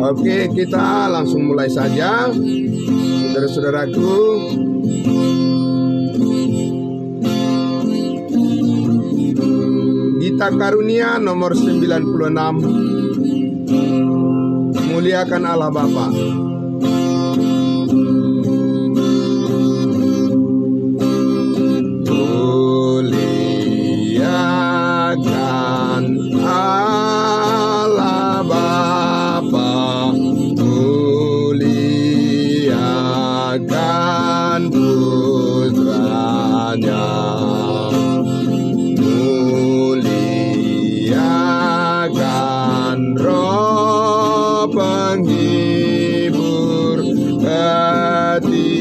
Oke, kita langsung mulai saja, saudara-saudaraku. Gita Karunia nomor 96. Muliakan Allah Bapa. Muliakan Allah Bapa, muliakan Putranya, muliakan Roh Penghibur ketiganya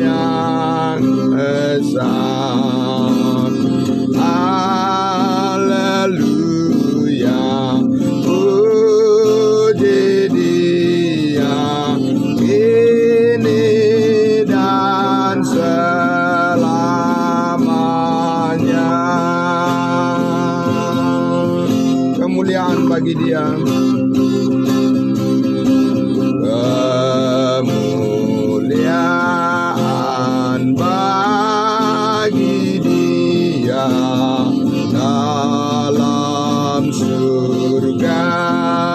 yang esa. Haleluya, puji Dia kini dan selamanya. Kemuliaan bagi Dia. Kemuliaan bagi Dia dalam surga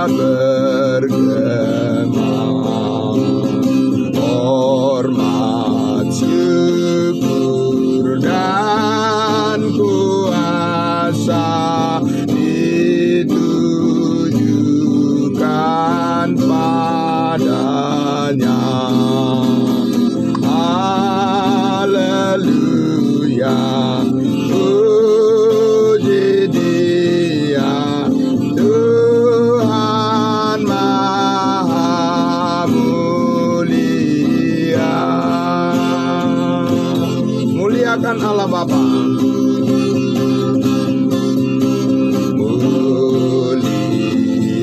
bergema. Hormat, syukur dan kuasa ditujukan padanya. Haleluya, puji Dia, Tuhan Maha Mulia. Muliakan Allah Bapa.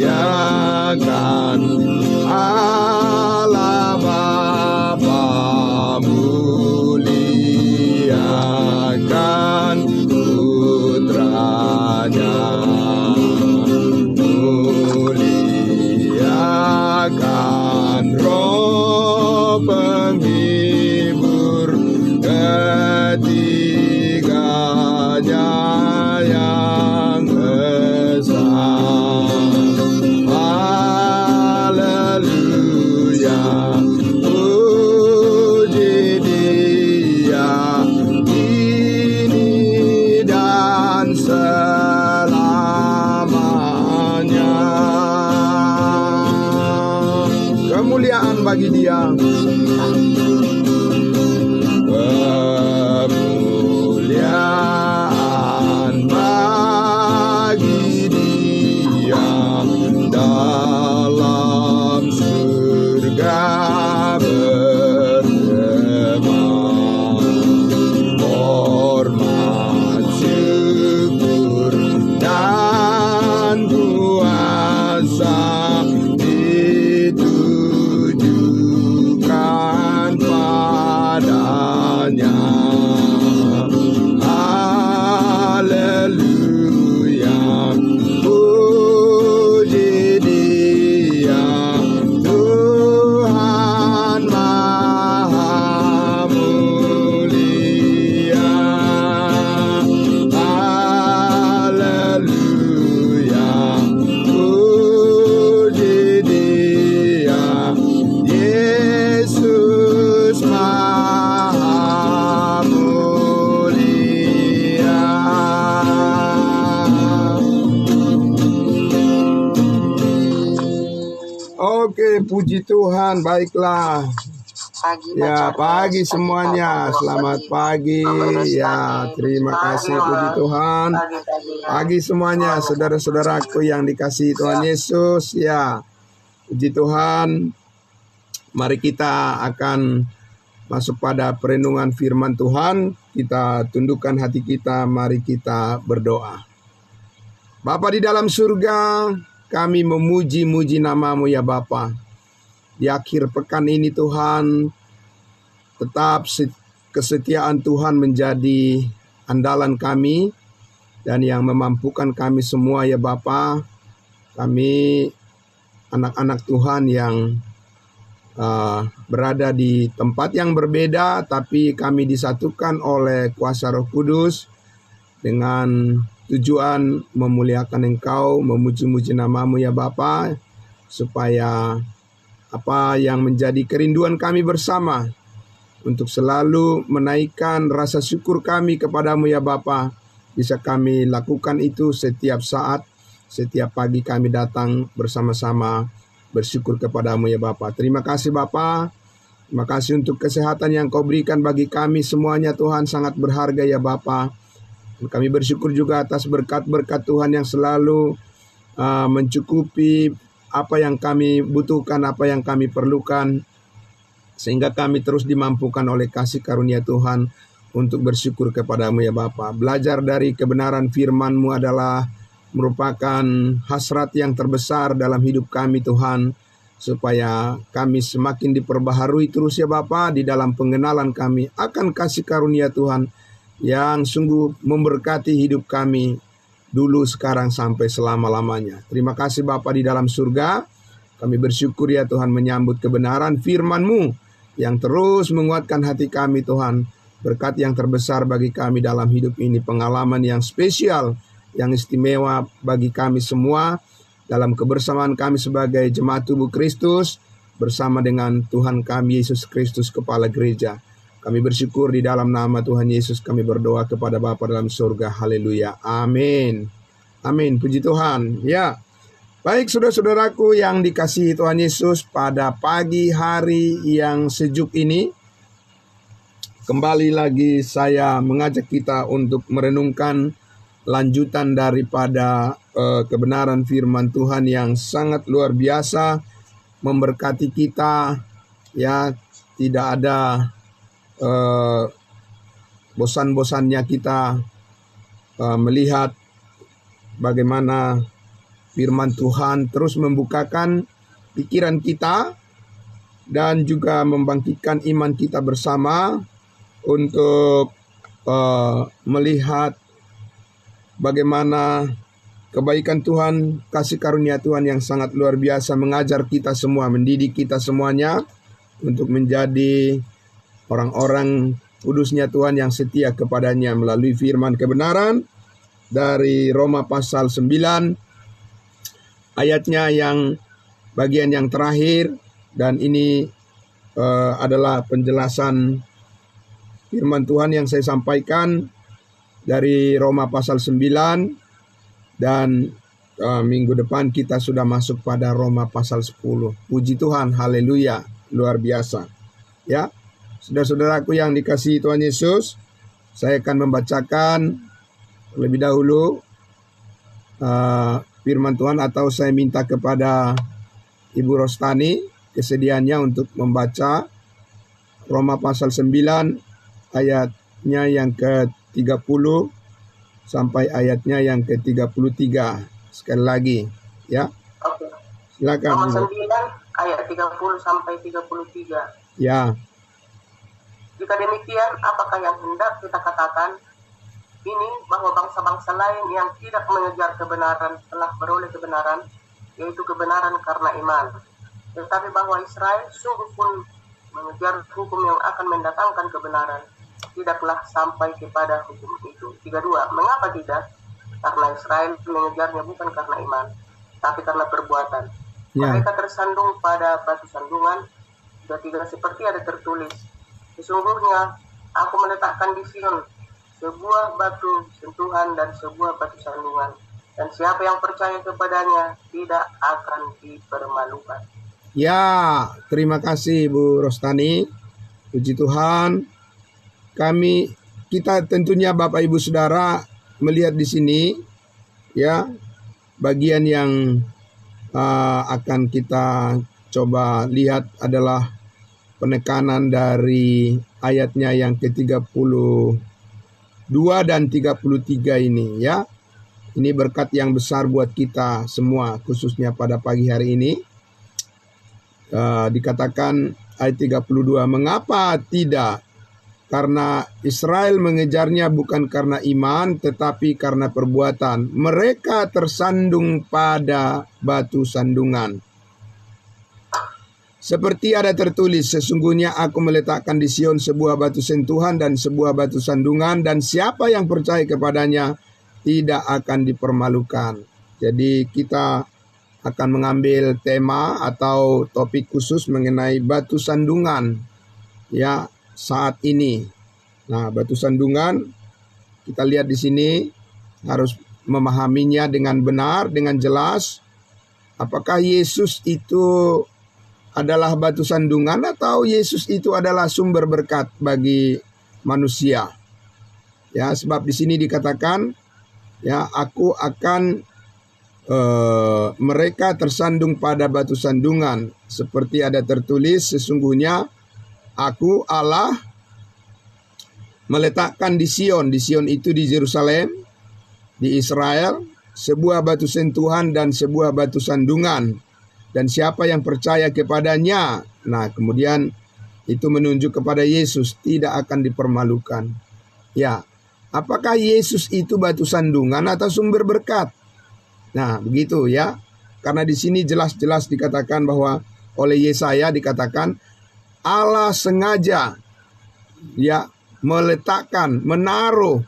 Muliakan Allah Bapa, muliakan Putranya, muliakan Roh Penghibur ketiganya yang esa. Haleluya, puji Dia kini dan selamanya. Kemuliaan bagi Dia. Kemuliaan bagi Dia dalam surga bergema. Hormat, syukur dan kuasa ditujukan padanya. Haleluya, puji Dia, Tuhan Maha Mulia. Haleluya, puji Dia, Yesus Maha Mulia. Oke, puji Tuhan. Baiklah. Ya, pagi semuanya. Selamat pagi. Ya, terima kasih, puji Tuhan. Pagi semuanya, saudara-saudaraku yang dikasihi Tuhan Yesus. Ya, puji Tuhan. Mari kita akan masuk pada perenungan firman Tuhan. Kita tundukkan hati kita, mari kita berdoa. Bapa di dalam surga, kami memuji-muji nama-Mu ya Bapa. Di akhir pekan ini Tuhan, tetap kesetiaan Tuhan menjadi andalan kami dan yang memampukan kami semua ya Bapa. Kami anak-anak Tuhan yang berada di tempat yang berbeda, tapi kami disatukan oleh kuasa Roh Kudus dengan tujuan memuliakan Engkau, memuji-muji nama-Mu ya Bapa, supaya apa yang menjadi kerinduan kami bersama untuk selalu menaikkan rasa syukur kami kepadamu ya Bapa, bisa kami lakukan itu setiap saat, setiap pagi kami datang bersama-sama bersyukur kepadamu ya Bapa. Terima kasih Bapa. Terima kasih untuk kesehatan yang Kau berikan bagi kami semuanya Tuhan, sangat berharga ya Bapa. Dan kami bersyukur juga atas berkat-berkat Tuhan yang selalu mencukupi apa yang kami butuhkan, apa yang kami perlukan, sehingga kami terus dimampukan oleh kasih karunia Tuhan untuk bersyukur kepadamu ya Bapa. Belajar dari kebenaran firman-Mu adalah merupakan hasrat yang terbesar dalam hidup kami Tuhan, supaya kami semakin diperbaharui terus ya Bapa di dalam pengenalan kami akan kasih karunia Tuhan yang sungguh memberkati hidup kami dulu, sekarang, sampai selama-lamanya. Terima kasih Bapa di dalam surga. Kami bersyukur ya Tuhan menyambut kebenaran firman-Mu yang terus menguatkan hati kami Tuhan. Berkat yang terbesar bagi kami dalam hidup ini, pengalaman yang spesial, yang istimewa bagi kami semua dalam kebersamaan kami sebagai jemaat tubuh Kristus bersama dengan Tuhan kami Yesus Kristus Kepala Gereja. Kami bersyukur di dalam nama Tuhan Yesus kami berdoa kepada Bapa dalam surga. Haleluya. Amin. Amin. Puji Tuhan. Ya. Baik saudara-saudaraku yang dikasihi Tuhan Yesus, pada pagi hari yang sejuk ini, kembali lagi saya mengajak kita untuk merenungkan lanjutan daripada kebenaran firman Tuhan yang sangat luar biasa memberkati kita ya. Tidak ada bosan-bosannya kita melihat bagaimana firman Tuhan terus membukakan pikiran kita dan juga membangkitkan iman kita bersama untuk melihat bagaimana kebaikan Tuhan, kasih karunia Tuhan yang sangat luar biasa mengajar kita semua, mendidik kita semuanya untuk menjadi orang-orang kudusnya Tuhan yang setia kepadanya melalui firman kebenaran dari Roma pasal 9 ayatnya yang bagian yang terakhir. Dan ini adalah penjelasan firman Tuhan yang saya sampaikan dari Roma pasal 9. Dan minggu depan kita sudah masuk pada Roma pasal 10. Puji Tuhan, haleluya, luar biasa. Ya, saudara-saudaraku yang dikasihi Tuhan Yesus, saya akan membacakan terlebih dahulu firman Tuhan, atau saya minta kepada Ibu Rostani kesediaannya untuk membaca Roma pasal 9 ayatnya yang ke-30 sampai ayatnya yang ke-33. Sekali lagi ya. Oke. Silakan. Roma 9 ayat 30 sampai 33. Ya. Jika demikian, apakah yang hendak kita katakan? Ini bahwa bangsa-bangsa lain yang tidak mengejar kebenaran telah beroleh kebenaran, yaitu kebenaran karena iman. Tetapi bahwa Israel sungguh pun mengejar hukum yang akan mendatangkan kebenaran, tidaklah sampai kepada hukum itu. 32. Mengapa tidak? Karena Israel mengejarnya bukan karena iman, tapi karena perbuatan. Mereka tersandung pada batu sandungan. 33. Seperti ada tertulis, sesungguhnya aku meletakkan di Sion sebuah batu sentuhan dan sebuah batu sandungan, dan siapa yang percaya kepadanya tidak akan dipermalukan. Ya, terima kasih Bu Rostani. Puji Tuhan. Kita tentunya Bapak Ibu Saudara melihat di sini ya, bagian yang akan kita coba lihat adalah penekanan dari ayatnya yang ke-32 dan 33 ini ya. Ini berkat yang besar buat kita semua, khususnya pada pagi hari ini. Dikatakan ayat 32, mengapa tidak? Karena Israel mengejarnya bukan karena iman, tetapi karena perbuatan. Mereka tersandung pada batu sandungan. Seperti ada tertulis, sesungguhnya aku meletakkan di Sion sebuah batu sentuhan dan sebuah batu sandungan, dan siapa yang percaya kepadanya tidak akan dipermalukan. Jadi kita akan mengambil tema atau topik khusus mengenai batu sandungan ya saat ini. Nah, batu sandungan kita lihat di sini harus memahaminya dengan benar, dengan jelas. Apakah Yesus itu adalah batu sandungan atau Yesus itu adalah sumber berkat bagi manusia? Ya, sebab di sini dikatakan ya, aku akan mereka tersandung pada batu sandungan, seperti ada tertulis, sesungguhnya aku Allah meletakkan di Sion itu di Yerusalem, di Israel, sebuah batu sentuhan dan sebuah batu sandungan, dan siapa yang percaya kepadanya. Nah, kemudian itu menunjuk kepada Yesus tidak akan dipermalukan. Ya, apakah Yesus itu batu sandungan atau sumber berkat? Nah, begitu ya. Karena di sini jelas-jelas dikatakan bahwa oleh Yesaya dikatakan Allah sengaja ya meletakkan, menaruh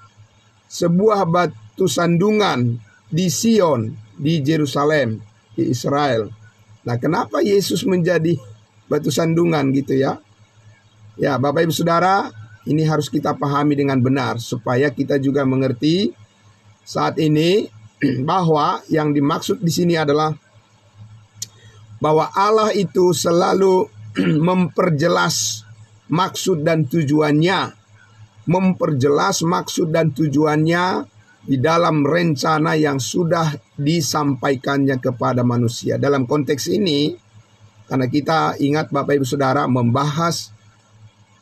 sebuah batu sandungan di Sion, di Yerusalem, di Israel. Nah, kenapa Yesus menjadi batu sandungan gitu ya? Ya, Bapak Ibu Saudara, ini harus kita pahami dengan benar supaya kita juga mengerti saat ini bahwa yang dimaksud di sini adalah bahwa Allah itu selalu memperjelas maksud dan tujuannya, di dalam rencana yang sudah disampaikannya kepada manusia. Dalam konteks ini, karena kita ingat Bapak Ibu Saudara membahas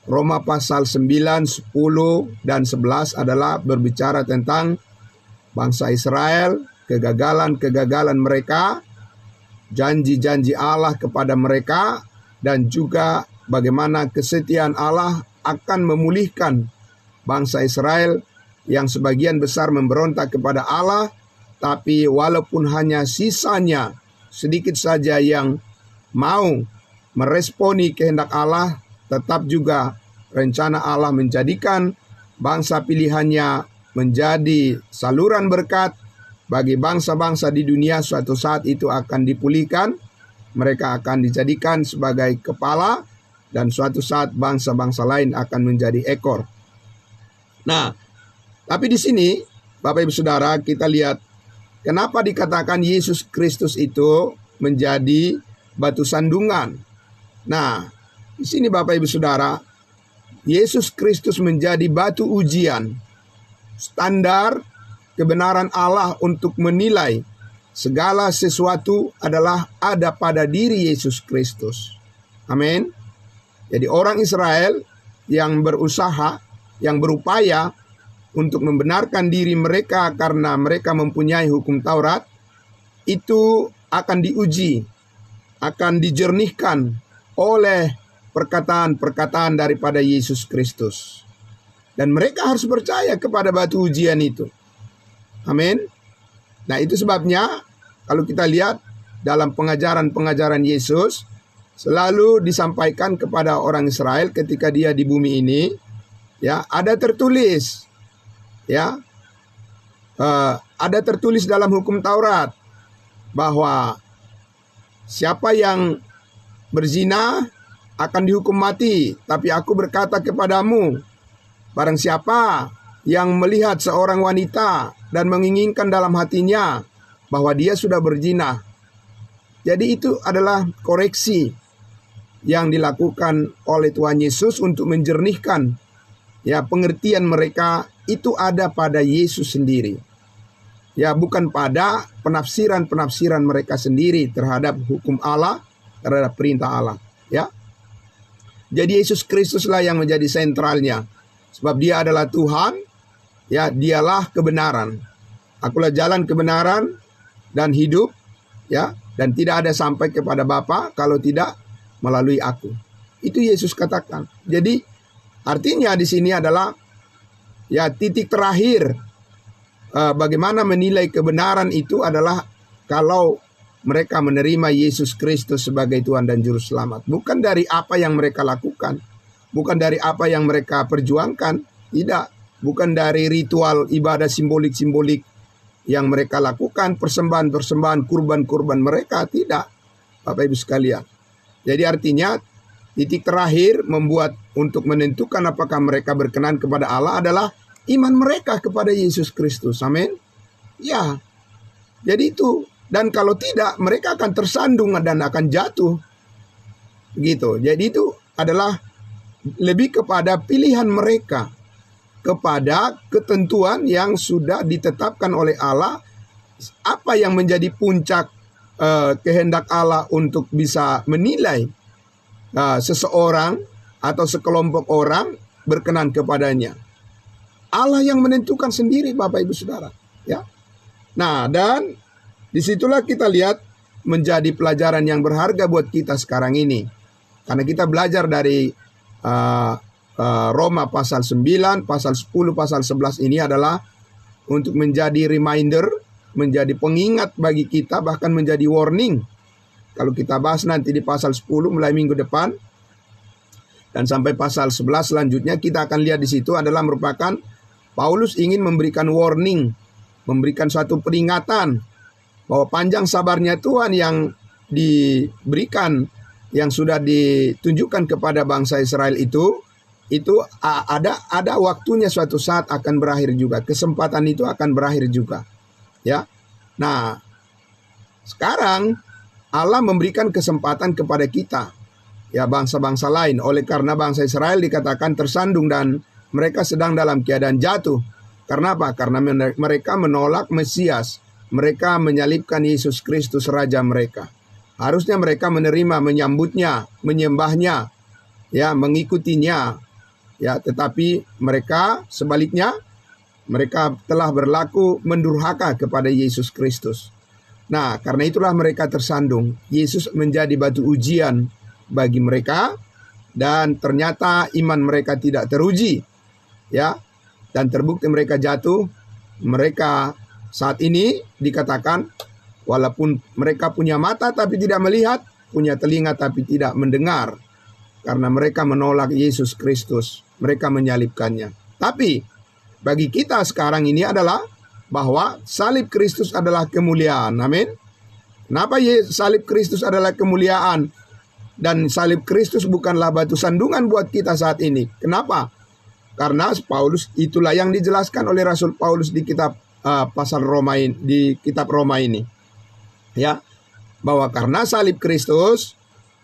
Roma pasal 9, 10, dan 11 adalah berbicara tentang bangsa Israel, kegagalan mereka, janji-janji Allah kepada mereka, dan juga bagaimana kesetiaan Allah akan memulihkan bangsa Israel yang sebagian besar memberontak kepada Allah, tapi walaupun hanya sisanya sedikit saja yang mau meresponi kehendak Allah, tetap juga rencana Allah menjadikan bangsa pilihannya menjadi saluran berkat bagi bangsa-bangsa di dunia. Suatu saat itu akan dipulihkan, mereka akan dijadikan sebagai kepala, dan suatu saat bangsa-bangsa lain akan menjadi ekor. Nah, tapi di sini Bapak Ibu Saudara, kita lihat kenapa dikatakan Yesus Kristus itu menjadi batu sandungan. Nah, di sini Bapak Ibu Saudara, Yesus Kristus menjadi batu ujian, standar kebenaran Allah untuk menilai segala sesuatu adalah ada pada diri Yesus Kristus. Amin. Jadi orang Israel yang berusaha, yang berupaya untuk membenarkan diri mereka karena mereka mempunyai hukum Taurat, itu akan diuji, akan dijernihkan oleh perkataan-perkataan daripada Yesus Kristus. Dan mereka harus percaya kepada batu ujian itu. Amin. Nah, itu sebabnya kalau kita lihat dalam pengajaran-pengajaran Yesus selalu disampaikan kepada orang Israel ketika dia di bumi ini, ya, ada tertulis, ya, ada tertulis dalam hukum Taurat bahwa siapa yang berzina akan dihukum mati. Tapi aku berkata kepadamu, barang siapa yang melihat seorang wanita dan menginginkan dalam hatinya bahwa dia sudah berzina. Jadi itu adalah koreksi yang dilakukan oleh Tuhan Yesus untuk menjernihkan ya pengertian mereka itu ada pada Yesus sendiri. Ya, bukan pada penafsiran-penafsiran mereka sendiri terhadap hukum Allah, terhadap perintah Allah, ya. Jadi Yesus Kristuslah yang menjadi sentralnya. Sebab dia adalah Tuhan, ya, dialah kebenaran. Akulah jalan kebenaran dan hidup, ya, dan tidak ada sampai kepada Bapa kalau tidak melalui aku. Itu Yesus katakan. Jadi Artinya di sini adalah ya titik terakhir bagaimana menilai kebenaran itu adalah kalau mereka menerima Yesus Kristus sebagai Tuhan dan Juru Selamat. Bukan dari apa yang mereka lakukan, bukan dari apa yang mereka perjuangkan, tidak. Bukan dari ritual ibadah simbolik-simbolik yang mereka lakukan, persembahan-persembahan, kurban-kurban mereka, tidak, Bapak Ibu sekalian. Jadi artinya titik terakhir membuat untuk menentukan apakah mereka berkenan kepada Allah adalah iman mereka kepada Yesus Kristus. Amin. Ya. Jadi itu. Dan kalau tidak, mereka akan tersandung dan akan jatuh. Gitu. Jadi itu adalah lebih kepada pilihan mereka, kepada ketentuan yang sudah ditetapkan oleh Allah, apa yang menjadi puncak kehendak Allah untuk bisa menilai seseorang atau sekelompok orang berkenan kepadanya. Allah yang menentukan sendiri, Bapak Ibu Saudara. Ya. Nah, dan disitulah kita lihat menjadi pelajaran yang berharga buat kita sekarang ini. Karena kita belajar dari Roma pasal 9, pasal 10, pasal 11 ini adalah untuk menjadi reminder, menjadi pengingat bagi kita, bahkan menjadi warning. Kalau kita bahas nanti di pasal 10 mulai minggu depan dan sampai pasal 11 selanjutnya, kita akan lihat di situ adalah merupakan Paulus ingin memberikan warning, memberikan suatu peringatan bahwa panjang sabarnya Tuhan yang diberikan, yang sudah ditunjukkan kepada bangsa Israel itu ada waktunya, suatu saat akan berakhir juga. Kesempatan itu akan berakhir juga. Ya. Nah, sekarang Allah memberikan kesempatan kepada kita, ya, bangsa-bangsa lain. Oleh karena bangsa Israel dikatakan tersandung dan mereka sedang dalam keadaan jatuh. Karena apa? Karena mereka menolak Mesias. Mereka menyalibkan Yesus Kristus Raja mereka. Harusnya mereka menerima, menyambutnya, menyembahnya, ya, mengikutinya. Ya, tetapi mereka sebaliknya, mereka telah berlaku mendurhaka kepada Yesus Kristus. Nah, karena itulah mereka tersandung. Yesus menjadi batu ujian bagi mereka, dan ternyata iman mereka tidak teruji. Ya, dan terbukti mereka jatuh. Mereka saat ini dikatakan walaupun mereka punya mata tapi tidak melihat, punya telinga tapi tidak mendengar. Karena mereka menolak Yesus Kristus, mereka menyalibkannya. Tapi bagi kita sekarang ini adalah bahwa salib Kristus adalah kemuliaan. Amin. Kenapa salib Kristus adalah kemuliaan? Dan salib Kristus bukanlah batu sandungan buat kita saat ini. Kenapa? Karena Paulus, itulah yang dijelaskan oleh Rasul Paulus di kitab pasal Roma ini, di kitab Roma ini. Ya, bahwa karena salib Kristus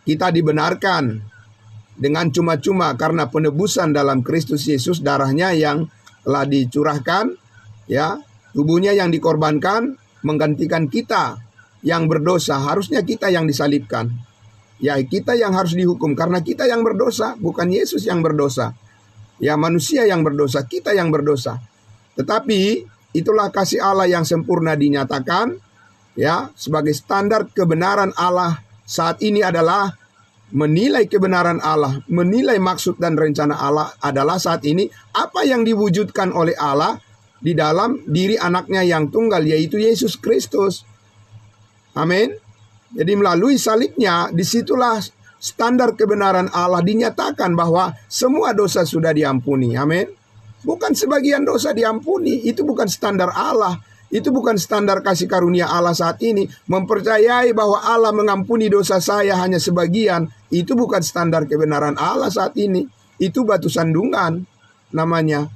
kita dibenarkan dengan cuma-cuma karena penebusan dalam Kristus Yesus, darahnya yang telah dicurahkan, ya, tubuhnya yang dikorbankan menggantikan kita yang berdosa. Harusnya kita yang disalibkan. Ya, kita yang harus dihukum karena kita yang berdosa, bukan Yesus yang berdosa. Ya, manusia yang berdosa, kita yang berdosa. Tetapi itulah kasih Allah yang sempurna dinyatakan, ya, sebagai standar kebenaran Allah saat ini adalah menilai kebenaran Allah, menilai maksud dan rencana Allah adalah saat ini apa yang diwujudkan oleh Allah di dalam diri anaknya yang tunggal, yaitu Yesus Kristus. Amin. Jadi melalui salibnya, disitulah standar kebenaran Allah dinyatakan bahwa semua dosa sudah diampuni. Amin. Bukan sebagian dosa diampuni, itu bukan standar Allah. Itu bukan standar kasih karunia Allah saat ini. Mempercayai bahwa Allah mengampuni dosa saya hanya sebagian, itu bukan standar kebenaran Allah saat ini. Itu batu sandungan namanya.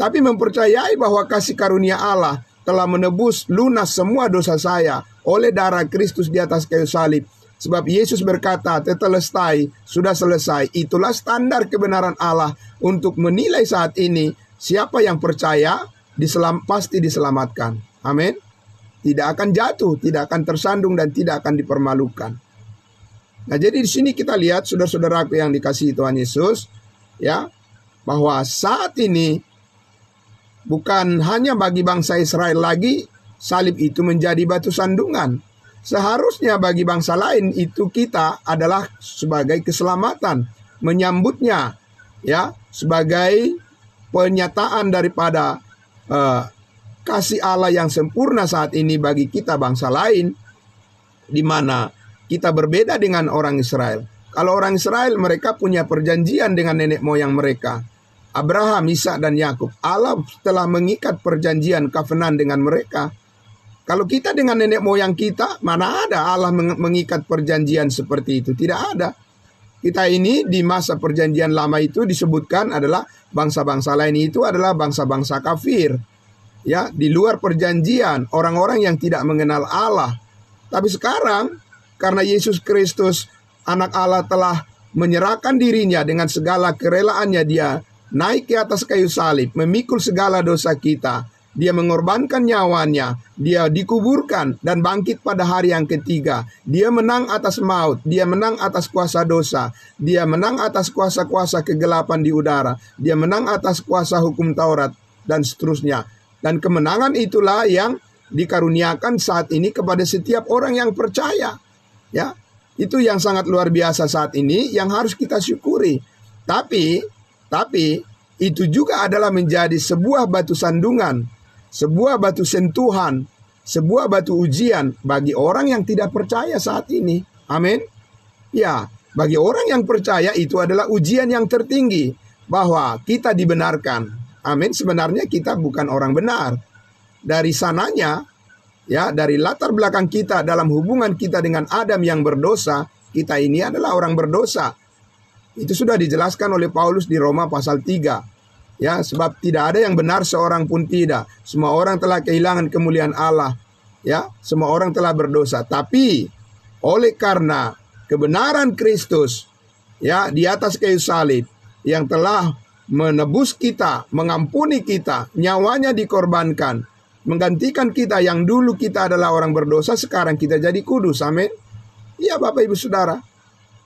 Tapi mempercayai bahwa kasih karunia Allah telah menebus lunas semua dosa saya oleh darah Kristus di atas kayu salib. Sebab Yesus berkata, tetelestai, sudah selesai. Itulah standar kebenaran Allah untuk menilai saat ini siapa yang percaya pasti diselamatkan. Amin. Tidak akan jatuh, tidak akan tersandung, dan tidak akan dipermalukan. Nah, jadi di sini kita lihat, saudara-saudaraku yang dikasihi Tuhan Yesus, ya, bahwa saat ini bukan hanya bagi bangsa Israel lagi salib itu menjadi batu sandungan. Seharusnya bagi bangsa lain itu kita adalah sebagai keselamatan, menyambutnya, ya, sebagai penyataan daripada kasih Allah yang sempurna saat ini bagi kita bangsa lain, di mana kita berbeda dengan orang Israel. Kalau orang Israel, mereka punya perjanjian dengan nenek moyang mereka, Abraham, Ishak, dan Yakub. Allah telah mengikat perjanjian covenant dengan mereka. Kalau kita dengan nenek moyang kita, mana ada Allah mengikat perjanjian seperti itu? Tidak ada. Kita ini di masa perjanjian lama itu disebutkan adalah bangsa-bangsa lain itu adalah bangsa-bangsa kafir. Ya, di luar perjanjian, orang-orang yang tidak mengenal Allah. Tapi sekarang, karena Yesus Kristus, anak Allah, telah menyerahkan dirinya dengan segala kerelaannya, dia naik ke atas kayu salib, memikul segala dosa kita. Dia mengorbankan nyawanya, dia dikuburkan dan bangkit pada hari yang ketiga. Dia menang atas maut, dia menang atas kuasa dosa, dia menang atas kuasa-kuasa kegelapan di udara, dia menang atas kuasa hukum Taurat, dan seterusnya. Dan kemenangan itulah yang dikaruniakan saat ini kepada setiap orang yang percaya. Ya, itu yang sangat luar biasa saat ini yang harus kita syukuri. Tapi itu juga adalah menjadi sebuah batu sandungan, sebuah batu sentuhan, sebuah batu ujian bagi orang yang tidak percaya saat ini. Amin. Ya, bagi orang yang percaya itu adalah ujian yang tertinggi, bahwa kita dibenarkan. Amin. Sebenarnya kita bukan orang benar. Dari sananya, ya, dari latar belakang kita dalam hubungan kita dengan Adam yang berdosa, kita ini adalah orang berdosa. Itu sudah dijelaskan oleh Paulus di Roma pasal 3. Ya, sebab tidak ada yang benar seorang pun tidak. Semua orang telah kehilangan kemuliaan Allah. Ya, semua orang telah berdosa. Tapi oleh karena kebenaran Kristus, ya, di atas kayu salib, yang telah menebus kita, mengampuni kita, nyawanya dikorbankan, menggantikan kita yang dulu kita adalah orang berdosa, sekarang kita jadi kudus. Amin. Iya, Bapak Ibu Saudara.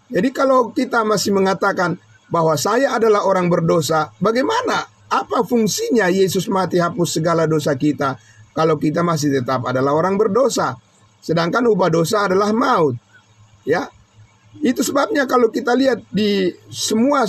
Jadi kalau kita masih mengatakan bahwa saya adalah orang berdosa, bagaimana? Apa fungsinya Yesus mati hapus segala dosa kita kalau kita masih tetap adalah orang berdosa? Sedangkan ubah dosa adalah maut. Ya. Itu sebabnya kalau kita lihat di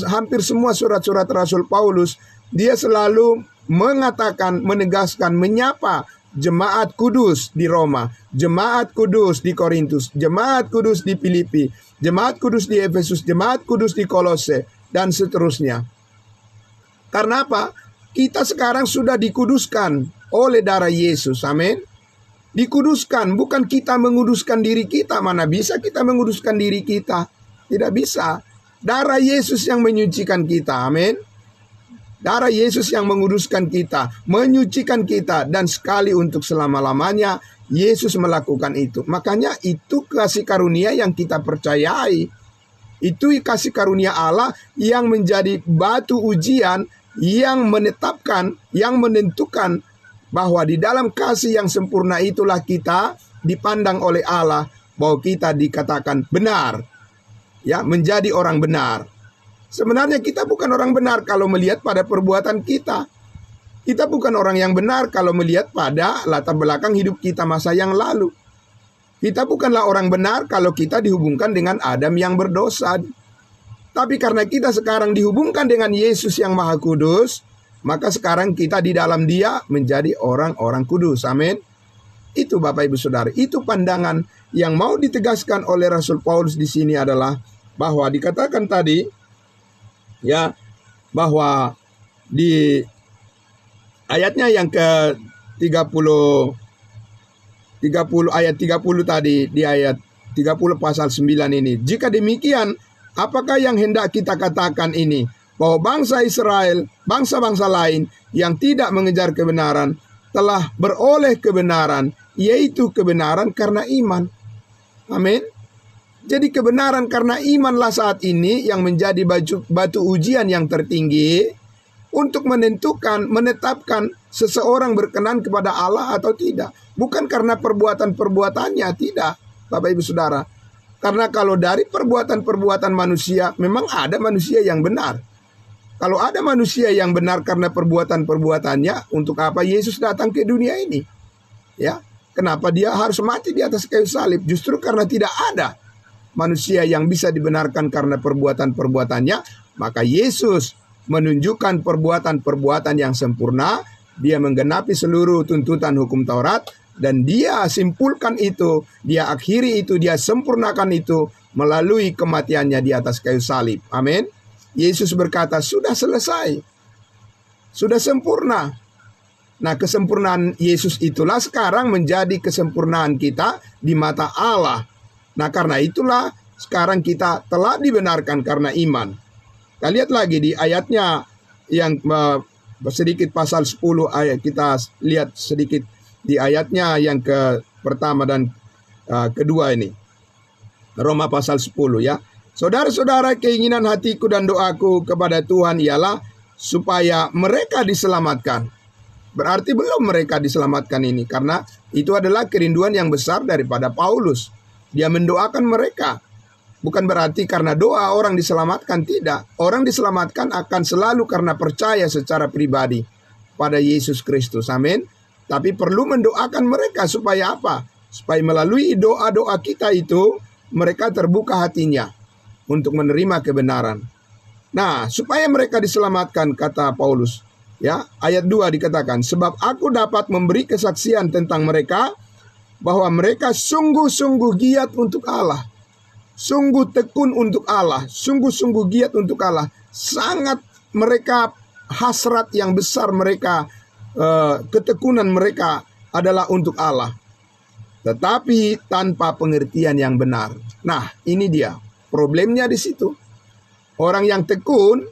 hampir semua surat-surat Rasul Paulus, dia selalu mengatakan, menegaskan, menyapa jemaat kudus di Roma, jemaat kudus di Korintus, jemaat kudus di Filipi, jemaat kudus di Efesus, jemaat kudus di Kolose, dan seterusnya. Karena apa? Kita sekarang sudah dikuduskan oleh darah Yesus. Amin. Dikuduskan, bukan kita menguduskan diri kita. Mana bisa kita menguduskan diri kita? Tidak bisa. Darah Yesus yang menyucikan kita. Amin. Darah Yesus yang menguduskan kita, menyucikan kita, dan sekali untuk selama-lamanya Yesus melakukan itu. Makanya itu kasih karunia yang kita percayai. Itu kasih karunia Allah yang menjadi batu ujian, yang menetapkan, yang menentukan bahwa di dalam kasih yang sempurna itulah kita dipandang oleh Allah, bahwa kita dikatakan benar, ya, menjadi orang benar. Sebenarnya kita bukan orang benar kalau melihat pada perbuatan kita. Kita bukan orang yang benar kalau melihat pada latar belakang hidup kita masa yang lalu. Kita bukanlah orang benar kalau kita dihubungkan dengan Adam yang berdosa. Tapi karena kita sekarang dihubungkan dengan Yesus yang Maha Kudus, maka sekarang kita di dalam Dia menjadi orang-orang kudus. Amin. Itu Bapak Ibu Saudara, itu pandangan yang mau ditegaskan oleh Rasul Paulus di sini adalah bahwa dikatakan tadi, ya, bahwa di ayatnya yang ke 30 ayat 30 tadi, di ayat 30 pasal 9 ini. Jika demikian, apakah yang hendak kita katakan ini? Bahwa bangsa Israel, bangsa-bangsa lain yang tidak mengejar kebenaran telah beroleh kebenaran, yaitu kebenaran karena iman. Amin. Jadi kebenaran karena imanlah saat ini yang menjadi batu ujian yang tertinggi untuk menentukan, menetapkan seseorang berkenan kepada Allah atau tidak. Bukan karena perbuatan-perbuatannya, tidak, Bapak Ibu Saudara. Karena kalau dari perbuatan-perbuatan manusia, memang ada manusia yang benar. Kalau ada manusia yang benar karena perbuatan-perbuatannya, untuk apa Yesus datang ke dunia ini? Ya, kenapa dia harus mati di atas kayu salib? Justru karena tidak ada manusia yang bisa dibenarkan karena perbuatan-perbuatannya, maka Yesus menunjukkan perbuatan-perbuatan yang sempurna, dia menggenapi seluruh tuntutan hukum Taurat, dan dia simpulkan itu, dia akhiri itu, dia sempurnakan itu melalui kematiannya di atas kayu salib. Amin. Yesus berkata, sudah selesai, sudah sempurna. Nah, kesempurnaan Yesus itulah sekarang menjadi kesempurnaan kita di mata Allah. Nah, karena itulah sekarang kita telah dibenarkan karena iman. Kita lihat lagi di ayatnya yang sedikit pasal 10 ayat, kita lihat sedikit di ayatnya yang pertama dan kedua ini. Roma pasal 10 ya. Saudara-saudara, keinginan hatiku dan doaku kepada Tuhan ialah supaya mereka diselamatkan. Berarti belum mereka diselamatkan ini, karena itu adalah kerinduan yang besar daripada Paulus. Dia mendoakan mereka. Bukan berarti karena doa orang diselamatkan, tidak. Orang diselamatkan akan selalu karena percaya secara pribadi pada Yesus Kristus. Amin. Tapi perlu mendoakan mereka supaya apa? Supaya melalui doa-doa kita itu mereka terbuka hatinya untuk menerima kebenaran. Nah, supaya mereka diselamatkan, kata Paulus, ya, ayat 2 dikatakan, sebab aku dapat memberi kesaksian tentang mereka bahwa mereka sungguh-sungguh giat untuk Allah. Sungguh tekun untuk Allah, sungguh-sungguh giat untuk Allah. Sangat mereka hasrat yang besar mereka, ketekunan mereka adalah untuk Allah. Tetapi tanpa pengertian yang benar. Nah, ini dia problemnya di situ. Orang yang tekun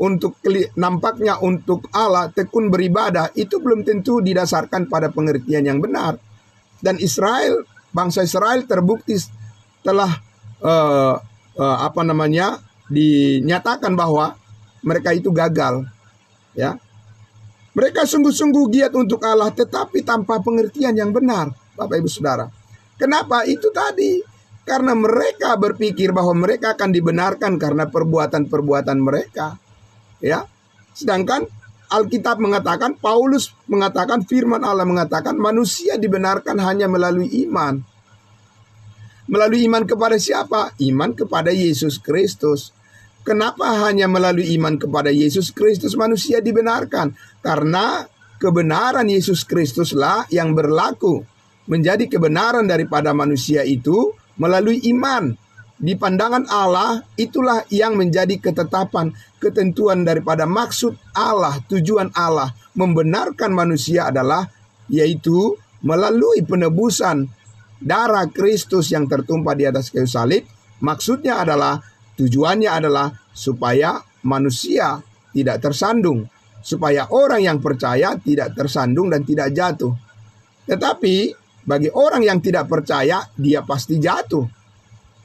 untuk nampaknya untuk Allah, tekun beribadah, itu belum tentu didasarkan pada pengertian yang benar. Dan Israel, bangsa Israel terbukti telah dinyatakan bahwa mereka itu gagal, ya. Mereka sungguh-sungguh giat untuk Allah, tetapi tanpa pengertian yang benar, Bapak Ibu Saudara. Kenapa? Itu tadi, karena mereka berpikir bahwa mereka akan dibenarkan karena perbuatan-perbuatan mereka, ya. Sedangkan Alkitab mengatakan, Paulus mengatakan, firman Allah mengatakan, manusia dibenarkan hanya melalui iman. Melalui iman kepada siapa? Iman kepada Yesus Kristus. Kenapa hanya melalui iman kepada Yesus Kristus manusia dibenarkan? Karena kebenaran Yesus Kristuslah yang berlaku menjadi kebenaran daripada manusia itu melalui iman. Di pandangan Allah, itulah yang menjadi ketetapan, ketentuan daripada maksud Allah, tujuan Allah membenarkan manusia adalah yaitu melalui penebusan darah Kristus yang tertumpah di atas kayu salib. Maksudnya adalah, tujuannya adalah supaya manusia tidak tersandung, supaya orang yang percaya tidak tersandung dan tidak jatuh. Tetapi bagi orang yang tidak percaya, dia pasti jatuh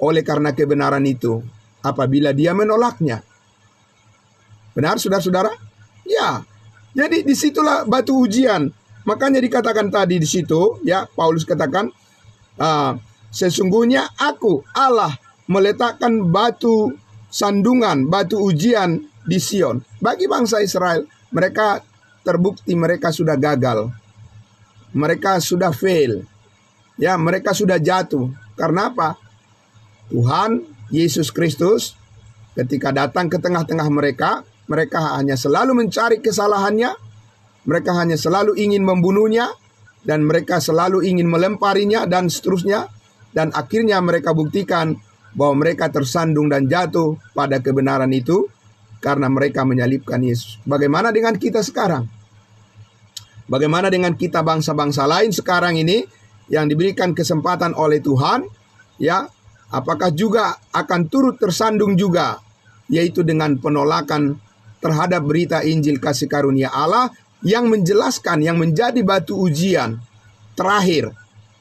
oleh karena kebenaran itu apabila dia menolaknya. Benar, saudara-saudara? Ya. Jadi disitulah batu ujian. Makanya dikatakan tadi di situ, ya, Paulus katakan, sesungguhnya aku, Allah, meletakkan batu sandungan, batu ujian di Sion. Bagi bangsa Israel, mereka terbukti mereka sudah gagal. Mereka sudah fail. Ya, mereka sudah jatuh. Karena apa? Tuhan Yesus Kristus ketika datang ke tengah-tengah mereka, mereka hanya selalu mencari kesalahannya. Mereka hanya selalu ingin membunuhnya. Dan mereka selalu ingin melemparinya dan seterusnya. Dan akhirnya mereka buktikan bahwa mereka tersandung dan jatuh pada kebenaran itu karena mereka menyalibkan Yesus. Bagaimana dengan kita sekarang? Bagaimana dengan kita bangsa-bangsa lain sekarang ini yang diberikan kesempatan oleh Tuhan? Ya, apakah juga akan turut tersandung juga, yaitu dengan penolakan terhadap berita Injil kasih karunia Allah yang menjelaskan, yang menjadi batu ujian terakhir.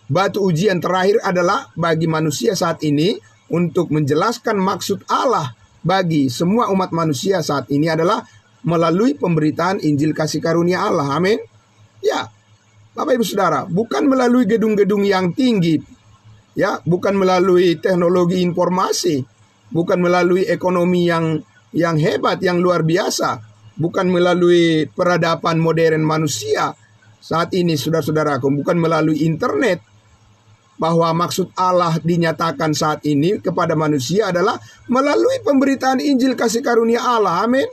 Batu ujian terakhir adalah bagi manusia saat ini untuk menjelaskan maksud Allah bagi semua umat manusia saat ini adalah melalui pemberitaan Injil kasih karunia Allah. Amin. Ya, Bapak Ibu Saudara, bukan melalui gedung-gedung yang tinggi, ya, bukan melalui teknologi informasi, bukan melalui ekonomi yang hebat, yang luar biasa, bukan melalui peradaban modern manusia saat ini, saudara-saudaraku, bukan melalui internet. Bahwa maksud Allah dinyatakan saat ini kepada manusia adalah melalui pemberitaan Injil kasih karunia Allah. Amin.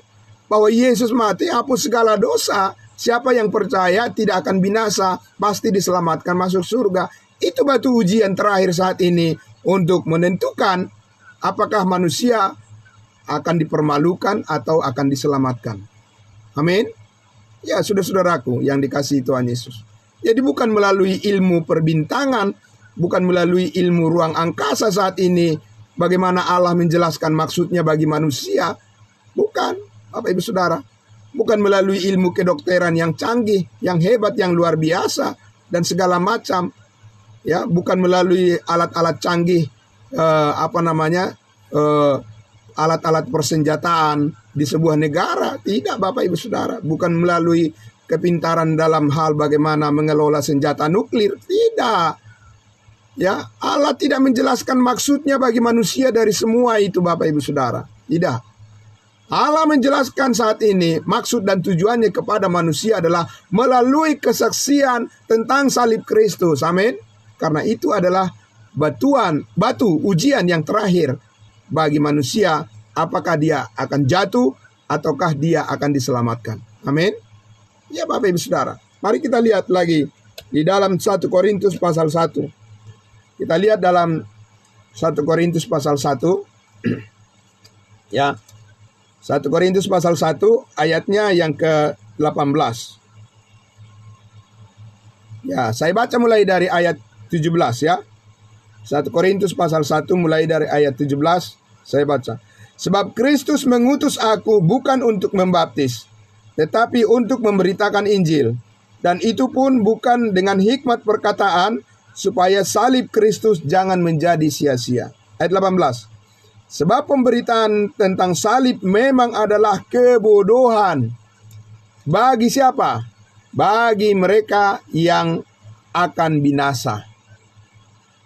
bahwa Yesus mati hapus segala dosa. Siapa yang percaya tidak akan binasa, pasti diselamatkan masuk surga. Itu batu ujian terakhir saat ini untuk menentukan apakah manusia akan dipermalukan atau akan diselamatkan. Amin. Ya, saudara-saudaraku yang dikasihi Tuhan Yesus. Jadi bukan melalui ilmu perbintangan, bukan melalui ilmu ruang angkasa saat ini, bagaimana Allah menjelaskan maksudnya bagi manusia. Bukan, Bapak Ibu Saudara. Bukan melalui ilmu kedokteran yang canggih, yang hebat, yang luar biasa, dan segala macam. Ya, bukan melalui alat-alat canggih, alat-alat persenjataan di sebuah negara. Tidak, Bapak Ibu Saudara. Bukan melalui kepintaran dalam hal bagaimana mengelola senjata nuklir. Tidak. Ya, Allah tidak menjelaskan maksudnya bagi manusia dari semua itu, Bapak Ibu Saudara. Tidak. Allah menjelaskan saat ini maksud dan tujuannya kepada manusia adalah melalui kesaksian tentang salib Kristus. Amin. Karena itu adalah batu ujian yang terakhir bagi manusia, apakah dia akan jatuh ataukah dia akan diselamatkan. Amin. Ya, Bapak Ibu Saudara, mari kita lihat lagi di dalam 1 Korintus pasal 1. Kita lihat dalam 1 Korintus pasal 1. Ya. 1 Korintus pasal 1 ayatnya yang ke-18. Ya, saya baca mulai dari ayat 17 ya. 1 Korintus pasal 1 mulai dari ayat 17 saya baca. Sebab Kristus mengutus aku bukan untuk membaptis, tetapi untuk memberitakan Injil. Dan itu pun bukan dengan hikmat perkataan, supaya salib Kristus jangan menjadi sia-sia. Ayat 18. Sebab pemberitaan tentang salib memang adalah kebodohan. Bagi siapa? Bagi mereka yang akan binasa.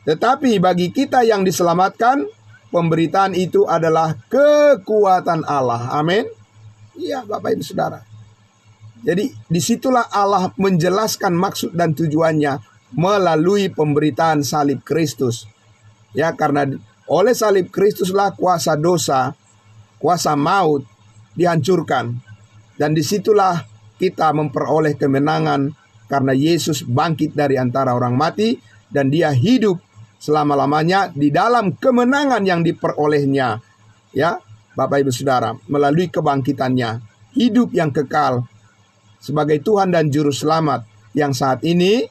Tetapi bagi kita yang diselamatkan, pemberitaan itu adalah kekuatan Allah. Amin. Iya, Bapak Ibu Saudara. Jadi disitulah Allah menjelaskan maksud dan tujuannya melalui pemberitaan salib Kristus. Ya, karena oleh salib Kristuslah kuasa dosa, kuasa maut dihancurkan. Dan disitulah kita memperoleh kemenangan karena Yesus bangkit dari antara orang mati dan dia hidup selama-lamanya di dalam kemenangan yang diperolehnya. Ya, Bapak Ibu Saudara, melalui kebangkitannya, hidup yang kekal sebagai Tuhan dan Juru Selamat yang saat ini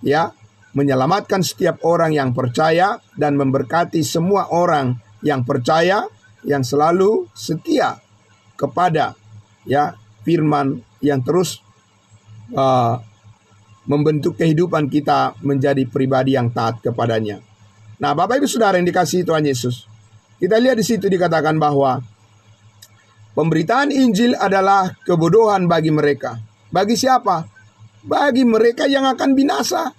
ya menyelamatkan setiap orang yang percaya dan memberkati semua orang yang percaya, yang selalu setia kepada ya firman yang terus membentuk kehidupan kita menjadi pribadi yang taat kepadanya. Nah, Bapak Ibu Saudara yang dikasihi Tuhan Yesus, kita lihat di situ dikatakan bahwa pemberitaan Injil adalah kebodohan bagi mereka. Bagi siapa? Bagi mereka yang akan binasa,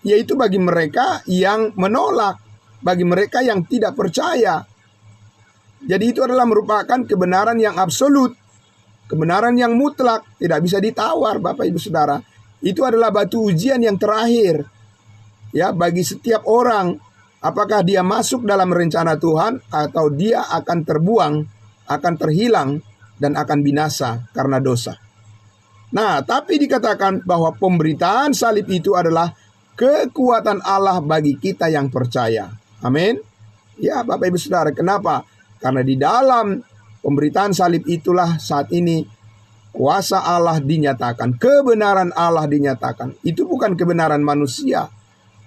yaitu bagi mereka yang menolak, bagi mereka yang tidak percaya. Jadi itu adalah merupakan kebenaran yang absolut, kebenaran yang mutlak, tidak bisa ditawar, Bapak Ibu Saudara. Itu adalah batu ujian yang terakhir ya bagi setiap orang, apakah dia masuk dalam rencana Tuhan atau dia akan terbuang, akan terhilang dan akan binasa karena dosa. Nah, tapi dikatakan bahwa pemberitaan salib itu adalah kekuatan Allah bagi kita yang percaya. Amin. Ya, Bapak Ibu Saudara, kenapa? Karena di dalam pemberitaan salib itulah saat ini kuasa Allah dinyatakan, kebenaran Allah dinyatakan. Itu bukan kebenaran manusia,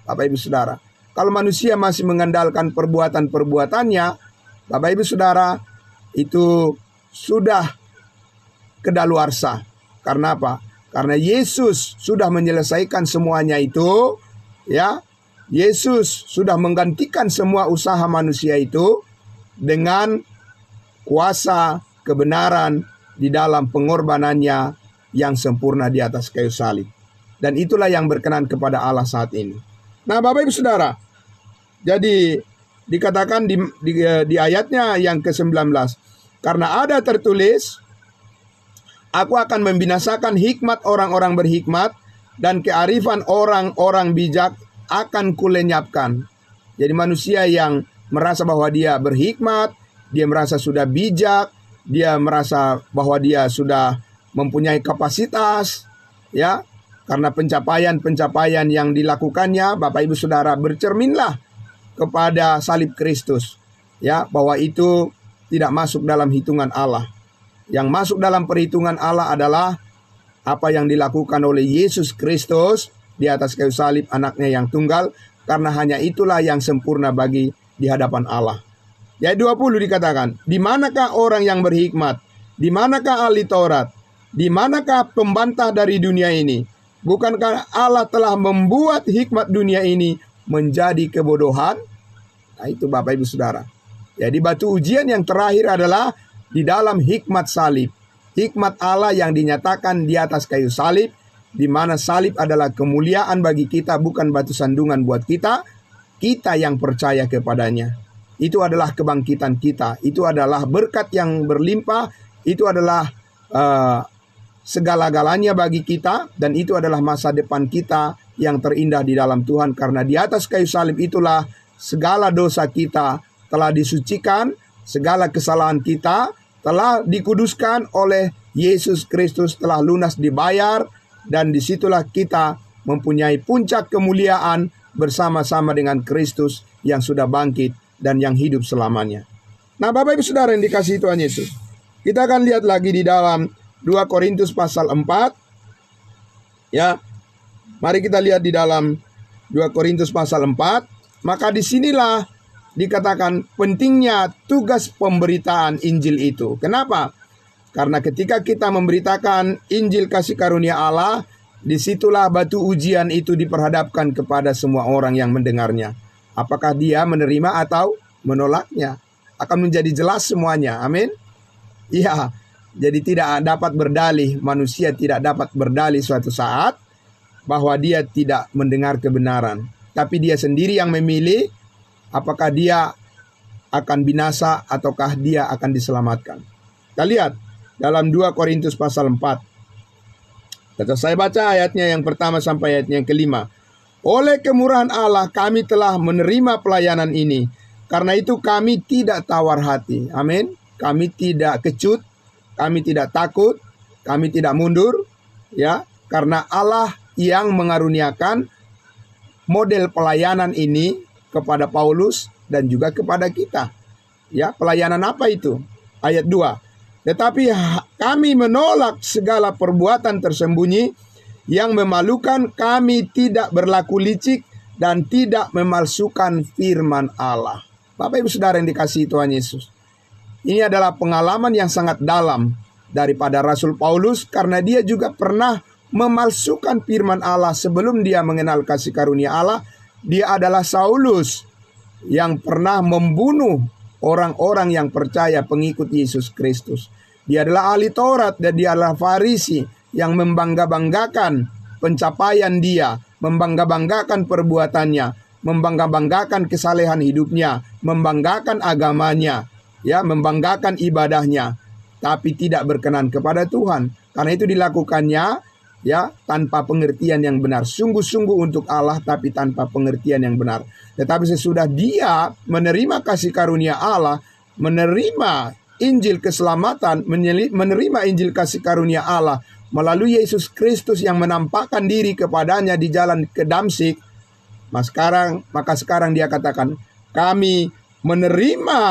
Bapak Ibu Saudara. Kalau manusia masih mengandalkan perbuatan-perbuatannya, Bapak Ibu Saudara, itu sudah kedaluarsa. Karena apa? Karena Yesus sudah menyelesaikan semuanya itu, ya. Yesus sudah menggantikan semua usaha manusia itu dengan kuasa kebenaran di dalam pengorbanannya yang sempurna di atas kayu salib. Dan itulah yang berkenan kepada Allah saat ini. Nah, Bapak Ibu Saudara, jadi dikatakan di ayatnya yang ke-19, karena ada tertulis, aku akan membinasakan hikmat orang-orang berhikmat dan kearifan orang-orang bijak akan kulenyapkan. Jadi manusia yang merasa bahwa dia berhikmat, dia merasa sudah bijak, dia merasa bahwa dia sudah mempunyai kapasitas, ya, karena pencapaian-pencapaian yang dilakukannya. Bapak Ibu Saudara, bercerminlah kepada salib Kristus, ya, bahwa itu tidak masuk dalam hitungan Allah. Yang masuk dalam perhitungan Allah adalah apa yang dilakukan oleh Yesus Kristus di atas kayu salib, anaknya yang tunggal, karena hanya itulah yang sempurna bagi di hadapan Allah. Ayat 20 dikatakan, di manakah orang yang berhikmat? Di manakah ahli Taurat? Di manakah pembantah dari dunia ini? Bukankah Allah telah membuat hikmat dunia ini menjadi kebodohan? Nah, itu Bapak Ibu Saudara. Jadi batu ujian yang terakhir adalah di dalam hikmat salib. Hikmat Allah yang dinyatakan di atas kayu salib, di mana salib adalah kemuliaan bagi kita, bukan batu sandungan buat kita yang percaya kepadanya. Itu adalah kebangkitan kita, itu adalah berkat yang berlimpah, itu adalah segala-galanya bagi kita, dan itu adalah masa depan kita yang terindah di dalam Tuhan. Karena di atas kayu salib itulah segala dosa kita telah disucikan, segala kesalahan kita telah dikuduskan oleh Yesus Kristus, telah lunas dibayar, dan disitulah kita mempunyai puncak kemuliaan bersama-sama dengan Kristus yang sudah bangkit dan yang hidup selamanya. Nah, Bapak Ibu Saudara yang dikasihi Tuhan Yesus, kita akan lihat lagi di dalam 2 Korintus pasal 4. Ya, mari kita lihat di dalam 2 Korintus pasal 4. Maka disinilah dikatakan pentingnya tugas pemberitaan Injil itu. Kenapa? Karena ketika kita memberitakan Injil kasih karunia Allah, disitulah batu ujian itu diperhadapkan kepada semua orang yang mendengarnya. Apakah dia menerima atau menolaknya? Akan menjadi jelas semuanya. Amin. Iya. Jadi tidak dapat berdalih, manusia tidak dapat berdalih suatu saat bahwa dia tidak mendengar kebenaran. Tapi dia sendiri yang memilih apakah dia akan binasa ataukah dia akan diselamatkan. Kita lihat dalam 2 Korintus pasal 4. Saya baca ayatnya yang pertama sampai ayatnya yang kelima. Oleh kemurahan Allah kami telah menerima pelayanan ini. Karena itu kami tidak tawar hati. Amin. Kami tidak kecut, kami tidak takut, kami tidak mundur, ya, karena Allah yang mengaruniakan model pelayanan ini kepada Paulus dan juga kepada kita. Ya, pelayanan apa itu? Ayat 2. Tetapi kami menolak segala perbuatan tersembunyi yang memalukan, kami tidak berlaku licik dan tidak memalsukan firman Allah. Bapak Ibu Saudara yang dikasihi Tuhan Yesus, ini adalah pengalaman yang sangat dalam daripada Rasul Paulus, karena dia juga pernah memalsukan firman Allah sebelum dia mengenal kasih karunia Allah. Dia adalah Saulus yang pernah membunuh orang-orang yang percaya pengikut Yesus Kristus. Dia adalah ahli Taurat dan dia adalah Farisi yang membangga-banggakan pencapaian dia, membangga-banggakan perbuatannya, membangga-banggakan kesalehan hidupnya, membanggakan agamanya, ya, membanggakan ibadahnya, tapi tidak berkenan kepada Tuhan. Karena itu dilakukannya, ya, tanpa pengertian yang benar. Sungguh-sungguh untuk Allah, tapi tanpa pengertian yang benar. Tetapi sesudah dia menerima kasih karunia Allah, menerima Injil keselamatan, menerima Injil kasih karunia Allah melalui Yesus Kristus yang menampakkan diri kepadanya di jalan ke Damsik, maka sekarang dia katakan, kami menerima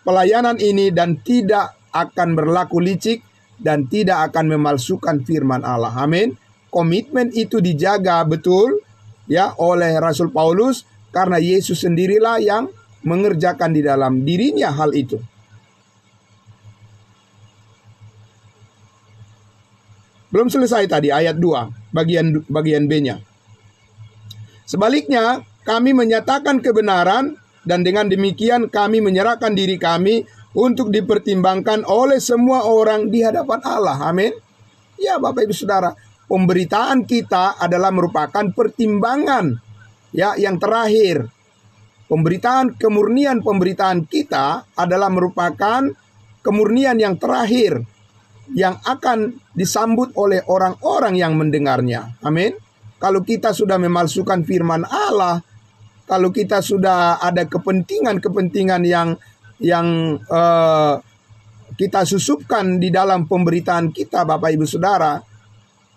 pelayanan ini dan tidak akan berlaku licik dan tidak akan memalsukan firman Allah. Amin. Komitmen itu dijaga betul, ya, oleh Rasul Paulus, karena Yesus sendirilah yang mengerjakan di dalam dirinya hal itu. Belum selesai tadi ayat 2, bagian B-nya. Sebaliknya, kami menyatakan kebenaran dan dengan demikian kami menyerahkan diri kami untuk dipertimbangkan oleh semua orang di hadapan Allah. Amin. Ya, Bapak Ibu Saudara, pemberitaan kita adalah merupakan pertimbangan, ya, yang terakhir. Kemurnian pemberitaan kita adalah merupakan kemurnian yang terakhir yang akan disambut oleh orang-orang yang mendengarnya. Amin. Kalau kita sudah memalsukan firman Allah, kalau kita sudah ada kepentingan-kepentingan yang kita susupkan di dalam pemberitaan kita, Bapak Ibu Saudara,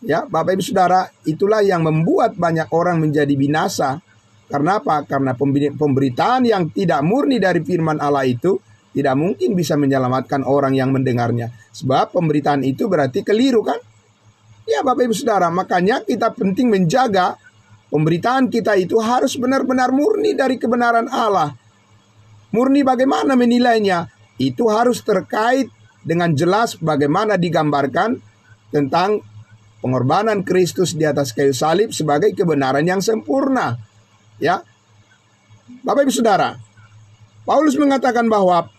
ya, Bapak Ibu Saudara, itulah yang membuat banyak orang menjadi binasa. Karena apa? Karena pemberitaan yang tidak murni dari firman Allah itu tidak mungkin bisa menyelamatkan orang yang mendengarnya. Sebab pemberitaan itu berarti keliru, kan? Ya, Bapak Ibu Saudara, makanya kita penting menjaga pemberitaan kita itu harus benar-benar murni dari kebenaran Allah. Murni bagaimana menilainya? Itu harus terkait dengan jelas bagaimana digambarkan tentang pengorbanan Kristus di atas kayu salib sebagai kebenaran yang sempurna. Ya, Bapak Ibu Saudara, Paulus mengatakan bahwa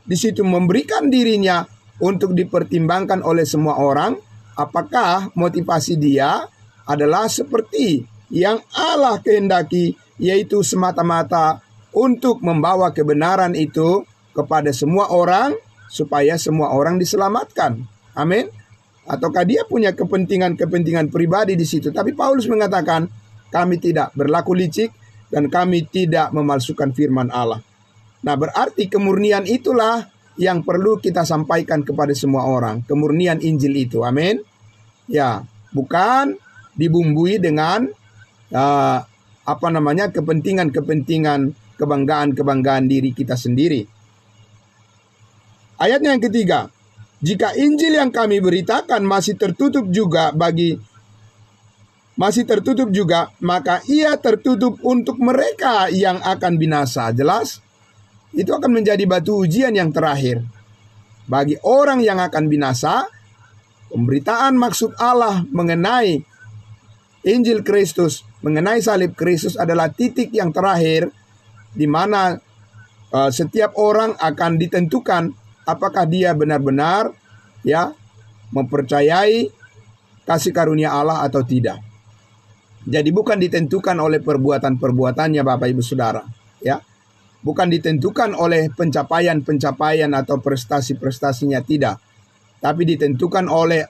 di situ memberikan dirinya untuk dipertimbangkan oleh semua orang, apakah motivasi dia adalah seperti yang Allah kehendaki, yaitu semata-mata untuk membawa kebenaran itu kepada semua orang, supaya semua orang diselamatkan. Amin. Ataukah dia punya kepentingan-kepentingan pribadi di situ? Tapi Paulus mengatakan, kami tidak berlaku licik dan kami tidak memalsukan firman Allah. Nah, berarti kemurnian itulah yang perlu kita sampaikan kepada semua orang. Kemurnian Injil itu. Amin. Ya, bukan dibumbui dengan kepentingan-kepentingan, kebanggaan-kebanggaan diri kita sendiri. Ayatnya yang ketiga, jika Injil yang kami beritakan masih tertutup juga, maka ia tertutup untuk mereka yang akan binasa. Jelas? Itu akan menjadi batu ujian yang terakhir. Bagi orang yang akan binasa, pemberitaan maksud Allah mengenai Injil Kristus, mengenai salib Kristus adalah titik yang terakhir di mana setiap orang akan ditentukan apakah dia benar-benar mempercayai kasih karunia Allah atau tidak. Jadi bukan ditentukan oleh perbuatan-perbuatannya, Bapak Ibu Saudara, ya. Bukan ditentukan oleh pencapaian-pencapaian atau prestasi-prestasinya, tidak. Tapi ditentukan oleh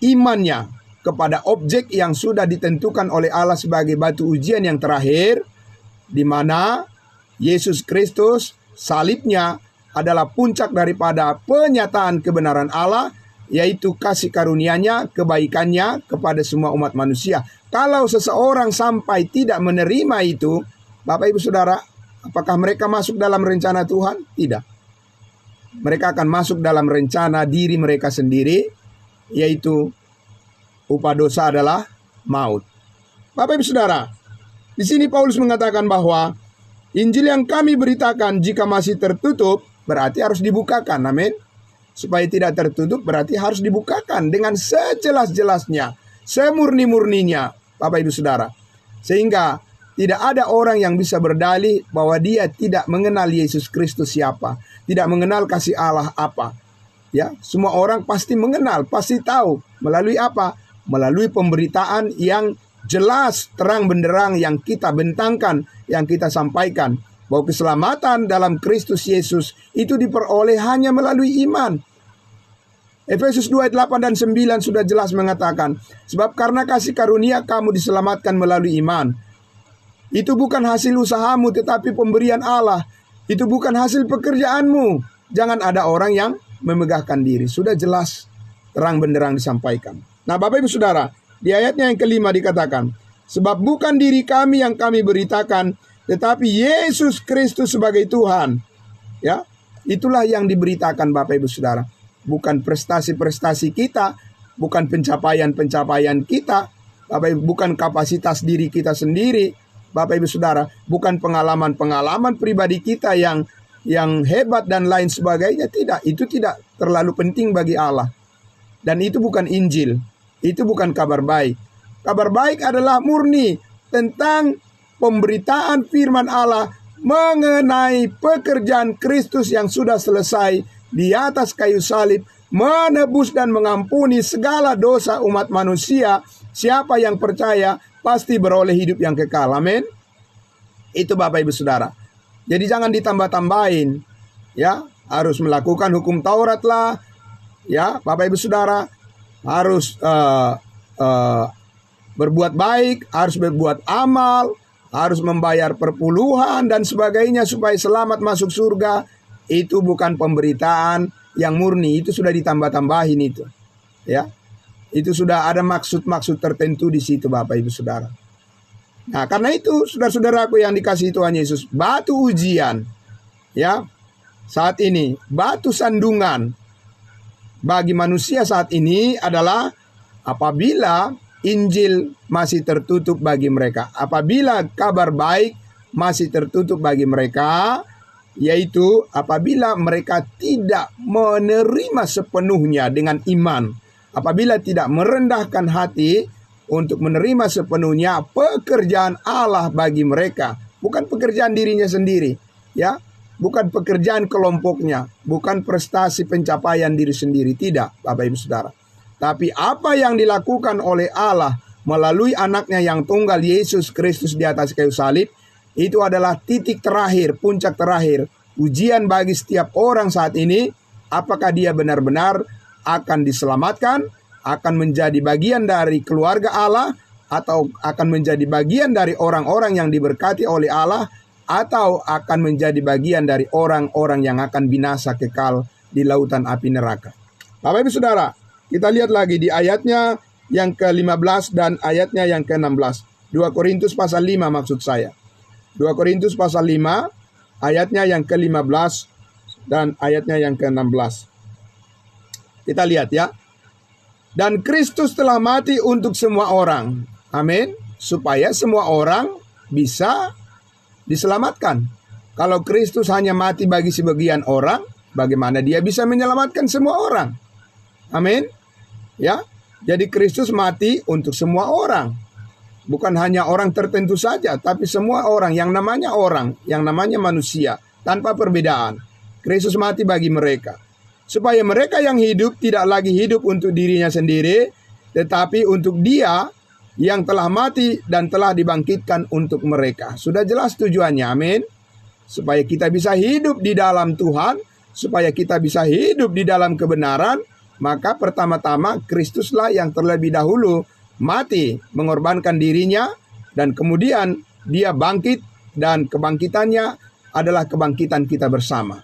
imannya kepada objek yang sudah ditentukan oleh Allah sebagai batu ujian yang terakhir, di mana Yesus Kristus, salibnya adalah puncak daripada penyataan kebenaran Allah, yaitu kasih karunia-Nya, kebaikannya kepada semua umat manusia. Kalau seseorang sampai tidak menerima itu, Bapak Ibu Saudara, apakah mereka masuk dalam rencana Tuhan? Tidak. Mereka akan masuk dalam rencana diri mereka sendiri, yaitu upah dosa adalah maut. Bapak Ibu Saudara, di sini Paulus mengatakan bahwa Injil yang kami beritakan jika masih tertutup, berarti harus dibukakan. Amin. Supaya tidak tertutup berarti harus dibukakan dengan sejelas-jelasnya, semurni-murninya, Bapak Ibu Saudara. Sehingga tidak ada orang yang bisa berdalih bahwa dia tidak mengenal Yesus Kristus siapa, tidak mengenal kasih Allah apa. Ya, semua orang pasti mengenal, pasti tahu. Melalui apa? Melalui pemberitaan yang jelas, terang benderang yang kita bentangkan, yang kita sampaikan. Bahwa keselamatan dalam Kristus Yesus itu diperoleh hanya melalui iman. Efesus 2 ayat 8 dan 9 sudah jelas mengatakan, sebab karena kasih karunia kamu diselamatkan melalui iman. Itu bukan hasil usahamu tetapi pemberian Allah. Itu bukan hasil pekerjaanmu. Jangan ada orang yang memegahkan diri. Sudah jelas terang benderang disampaikan. Nah, Bapak Ibu Saudara, di ayatnya yang kelima dikatakan, sebab bukan diri kami yang kami beritakan, tetapi Yesus Kristus sebagai Tuhan. Ya, itulah yang diberitakan, Bapak Ibu Saudara. Bukan prestasi-prestasi kita, bukan pencapaian-pencapaian kita, Bapak Ibu, bukan kapasitas diri kita sendiri, Bapak Ibu Saudara, bukan pengalaman-pengalaman pribadi kita yang hebat dan lain sebagainya. Tidak, itu tidak terlalu penting bagi Allah. Dan itu bukan Injil, itu bukan kabar baik. Kabar baik adalah murni tentang pemberitaan firman Allah mengenai pekerjaan Kristus yang sudah selesai di atas kayu salib, menebus dan mengampuni segala dosa umat manusia. Siapa yang percaya pasti beroleh hidup yang kekal. Amin. Itu Bapak Ibu Saudara. Jadi jangan ditambah-tambahin. Ya, harus melakukan hukum Taurat lah. Ya, Bapak Ibu Saudara, harus berbuat baik, harus berbuat amal, harus membayar perpuluhan dan sebagainya supaya selamat masuk surga. Itu bukan pemberitaan yang murni, itu sudah ditambah-tambahin itu. Ya. Itu sudah ada maksud-maksud tertentu di situ Bapak Ibu Saudara. Nah, karena itu saudara-saudaraku yang dikasihi Tuhan Yesus, batu ujian ya saat ini, batu sandungan bagi manusia saat ini adalah apabila Injil masih tertutup bagi mereka, apabila kabar baik masih tertutup bagi mereka, yaitu apabila mereka tidak menerima sepenuhnya dengan iman, apabila tidak merendahkan hati untuk menerima sepenuhnya pekerjaan Allah bagi mereka, bukan pekerjaan dirinya sendiri, ya, bukan pekerjaan kelompoknya, bukan prestasi pencapaian diri sendiri, tidak, Bapak Ibu Saudara. Tapi apa yang dilakukan oleh Allah melalui anaknya yang tunggal Yesus Kristus di atas kayu salib, itu adalah titik terakhir, puncak terakhir, ujian bagi setiap orang saat ini, apakah dia benar-benar akan diselamatkan, akan menjadi bagian dari keluarga Allah, atau akan menjadi bagian dari orang-orang yang diberkati oleh Allah, atau akan menjadi bagian dari orang-orang yang akan binasa kekal di lautan api neraka. Bapak Ibu Saudara, kita lihat lagi di ayatnya yang ke-15 dan ayatnya yang ke-16. 2 Korintus pasal 5 maksud saya. 2 Korintus pasal 5 ayatnya yang ke-15 dan ayatnya yang ke-16. Kita lihat ya. Dan Kristus telah mati untuk semua orang. Amin. Supaya semua orang bisa diselamatkan. Kalau Kristus hanya mati bagi sebagian orang, bagaimana dia bisa menyelamatkan semua orang? Amin. Ya. Jadi Kristus mati untuk semua orang. Bukan hanya orang tertentu saja, tapi semua orang, yang namanya manusia, tanpa perbedaan. Kristus mati bagi mereka. Supaya mereka yang hidup tidak lagi hidup untuk dirinya sendiri, tetapi untuk Dia yang telah mati dan telah dibangkitkan untuk mereka. Sudah jelas tujuannya, amin. Supaya kita bisa hidup di dalam Tuhan, supaya kita bisa hidup di dalam kebenaran, maka pertama-tama Kristuslah yang terlebih dahulu mati, mengorbankan dirinya, dan kemudian Dia bangkit, dan kebangkitannya adalah kebangkitan kita bersama.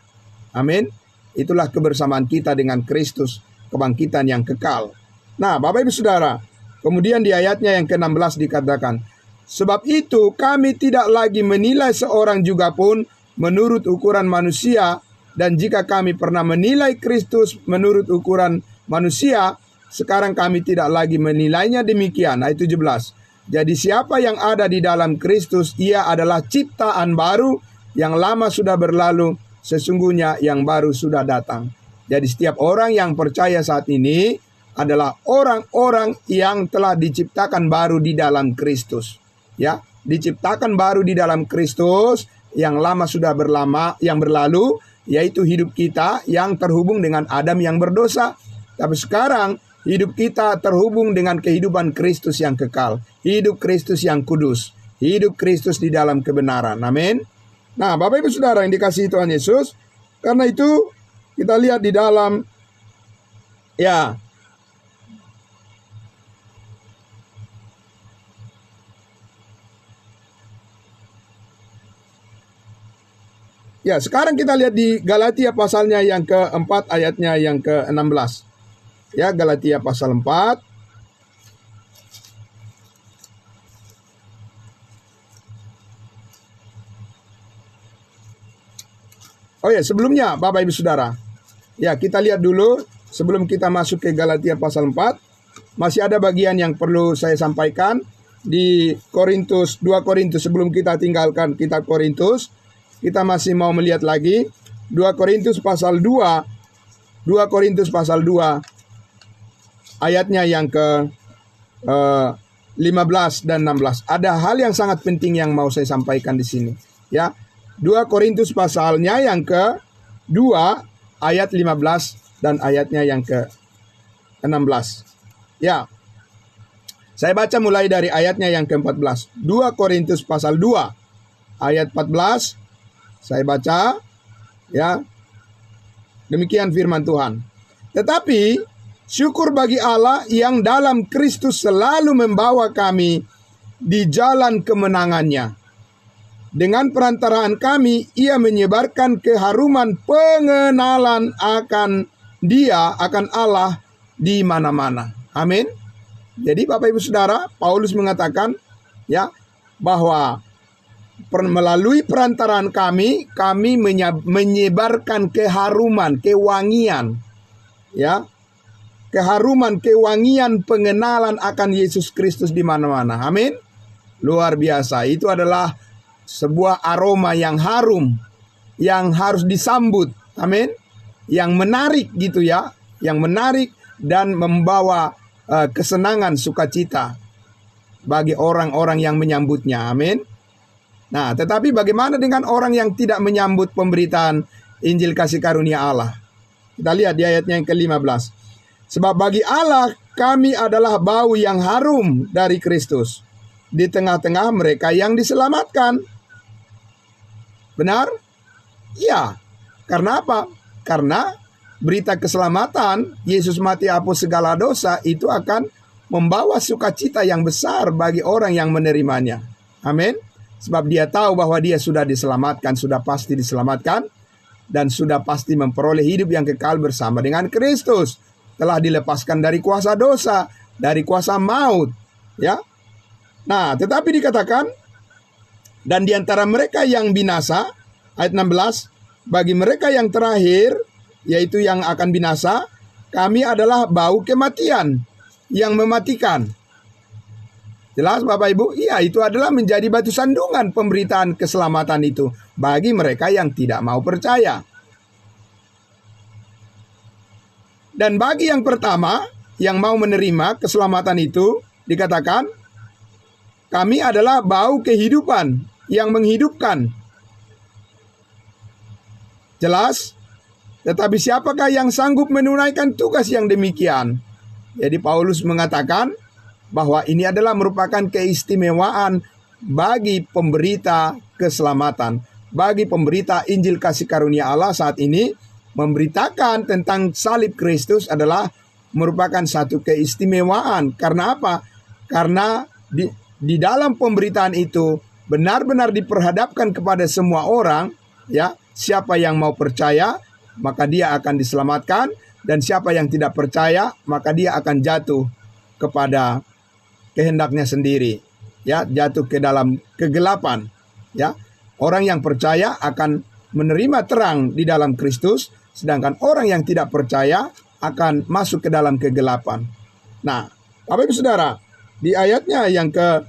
Amin. Itulah kebersamaan kita dengan Kristus, kebangkitan yang kekal. Nah, Bapak Ibu Saudara, kemudian di ayatnya yang ke-16 dikatakan, sebab itu kami tidak lagi menilai seorang juga pun menurut ukuran manusia, dan jika kami pernah menilai Kristus menurut ukuran manusia, sekarang kami tidak lagi menilainya demikian. Ayat 17. Jadi siapa yang ada di dalam Kristus, ia adalah ciptaan baru, yang lama sudah berlalu, sesungguhnya yang baru sudah datang. Jadi setiap orang yang percaya saat ini adalah orang-orang yang telah diciptakan baru di dalam Kristus. Ya, diciptakan baru di dalam Kristus, yang lama sudah yang berlalu, yaitu hidup kita yang terhubung dengan Adam yang berdosa. Tapi sekarang hidup kita terhubung dengan kehidupan Kristus yang kekal, hidup Kristus yang kudus, hidup Kristus di dalam kebenaran. Amin. Nah, Bapak Ibu Saudara yang dikasihi Tuhan Yesus, karena itu kita lihat di dalam sekarang kita lihat di Galatia pasalnya yang ke-4 ayatnya yang ke-16. Ya, Galatia pasal 4. Oh ya, sebelumnya Bapak Ibu Saudara. Ya, kita lihat dulu sebelum kita masuk ke Galatia pasal 4. Masih ada bagian yang perlu saya sampaikan di 2 Korintus. Sebelum kita tinggalkan kitab Korintus, kita masih mau melihat lagi 2 Korintus pasal 2. 2 Korintus pasal 2 ayatnya yang ke 15 dan 16. Ada hal yang sangat penting yang mau saya sampaikan di sini. Ya, 2 Korintus pasalnya yang ke 2 ayat 15 dan ayatnya yang ke 16. Ya, saya baca mulai dari ayatnya yang ke-14. 2 Korintus pasal 2 ayat 14. Saya baca, ya. Demikian firman Tuhan. Tetapi syukur bagi Allah yang dalam Kristus selalu membawa kami di jalan kemenangannya. Dengan perantaraan kami, ia menyebarkan keharuman pengenalan akan dia akan Allah di mana-mana. Amin. Jadi Bapak Ibu Saudara, Paulus mengatakan ya bahwa melalui perantaraan kami menyebarkan keharuman, kewangian, ya, keharuman, kewangian pengenalan akan Yesus Kristus di mana-mana. Amin. Luar biasa. Itu adalah sebuah aroma yang harum, yang harus disambut. Amin. Yang menarik gitu ya, yang menarik dan membawa kesenangan, sukacita bagi orang-orang yang menyambutnya. Amin. Nah, tetapi bagaimana dengan orang yang tidak menyambut pemberitaan Injil kasih karunia Allah? Kita lihat di ayatnya yang ke-15. Sebab bagi Allah kami adalah bau yang harum dari Kristus di tengah-tengah mereka yang diselamatkan. Benar? Iya. Karena apa? Karena berita keselamatan, Yesus mati hapus segala dosa, itu akan membawa sukacita yang besar bagi orang yang menerimanya. Amin. Sebab dia tahu bahwa dia sudah diselamatkan, sudah pasti diselamatkan, dan sudah pasti memperoleh hidup yang kekal bersama dengan Kristus. Telah dilepaskan dari kuasa dosa, dari kuasa maut. Ya. Nah, tetapi dikatakan, dan di antara mereka yang binasa, ayat 16, bagi mereka yang terakhir, yaitu yang akan binasa, kami adalah bau kematian yang mematikan. Jelas Bapak Ibu? Iya, itu adalah menjadi batu sandungan pemberitaan keselamatan itu bagi mereka yang tidak mau percaya. Dan bagi yang pertama, yang mau menerima keselamatan itu, dikatakan, kami adalah bau kehidupan yang menghidupkan. Jelas? Tetapi siapakah yang sanggup menunaikan tugas yang demikian? Jadi Paulus mengatakan bahwa ini adalah merupakan keistimewaan bagi pemberita keselamatan, bagi pemberita Injil kasih karunia Allah saat ini. Memberitakan tentang salib Kristus adalah merupakan satu keistimewaan. Karena apa? Karena di dalam pemberitaan itu benar-benar diperhadapkan kepada semua orang, ya, siapa yang mau percaya, maka dia akan diselamatkan, dan siapa yang tidak percaya, maka dia akan jatuh kepada kehendaknya sendiri, ya, jatuh ke dalam kegelapan, ya. Orang yang percaya akan menerima terang di dalam Kristus, sedangkan orang yang tidak percaya akan masuk ke dalam kegelapan. Nah, Bapak Ibu Saudara, di ayatnya yang ke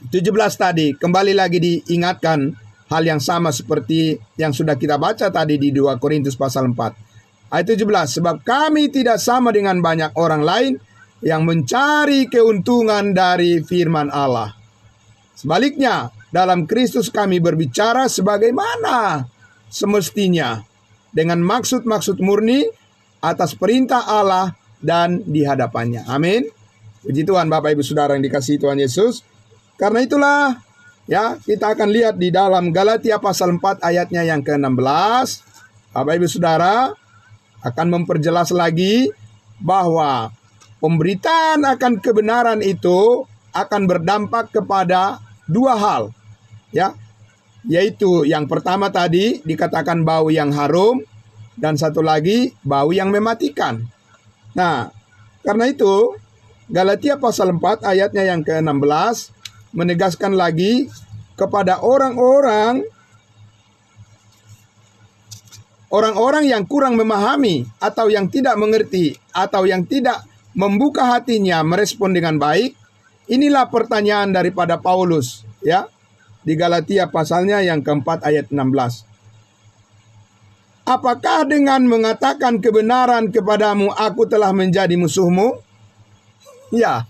17 tadi, kembali lagi diingatkan hal yang sama seperti yang sudah kita baca tadi di 2 Korintus pasal 4. Ayat 17, sebab kami tidak sama dengan banyak orang lain yang mencari keuntungan dari firman Allah. Sebaliknya, dalam Kristus kami berbicara sebagaimana semestinya, dengan maksud-maksud murni atas perintah Allah dan di hadapannya. Amin. Puji Tuhan Bapak Ibu Saudara yang dikasihi Tuhan Yesus. Karena itulah, ya, kita akan lihat di dalam Galatia pasal 4 ayatnya yang ke-16. Bapak Ibu Saudara akan memperjelas lagi bahwa pemberitaan akan kebenaran itu akan berdampak kepada dua hal, ya, yaitu yang pertama tadi dikatakan bau yang harum, dan satu lagi bau yang mematikan. Nah, karena itu Galatia pasal 4 ayatnya yang ke-16 menegaskan lagi kepada orang-orang yang kurang memahami atau yang tidak mengerti atau yang tidak membuka hatinya merespon dengan baik. Inilah pertanyaan daripada Paulus, ya, di Galatia pasalnya yang keempat ayat 16. Apakah dengan mengatakan kebenaran kepadamu aku telah menjadi musuhmu? Ya,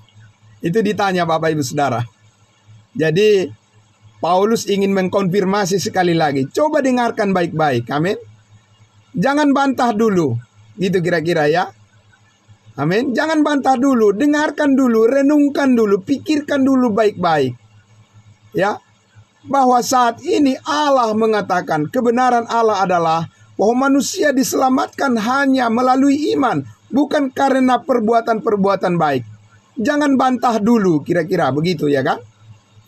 itu ditanya Bapak Ibu Saudara. Jadi Paulus ingin mengkonfirmasi sekali lagi. Coba dengarkan baik-baik, amin. Jangan bantah dulu, gitu kira-kira ya. Amin. Jangan bantah dulu, dengarkan dulu, renungkan dulu, pikirkan dulu baik-baik. Ya, bahwa saat ini Allah mengatakan kebenaran Allah adalah bahwa manusia diselamatkan hanya melalui iman, bukan karena perbuatan-perbuatan baik. Jangan bantah dulu, kira-kira begitu ya kan?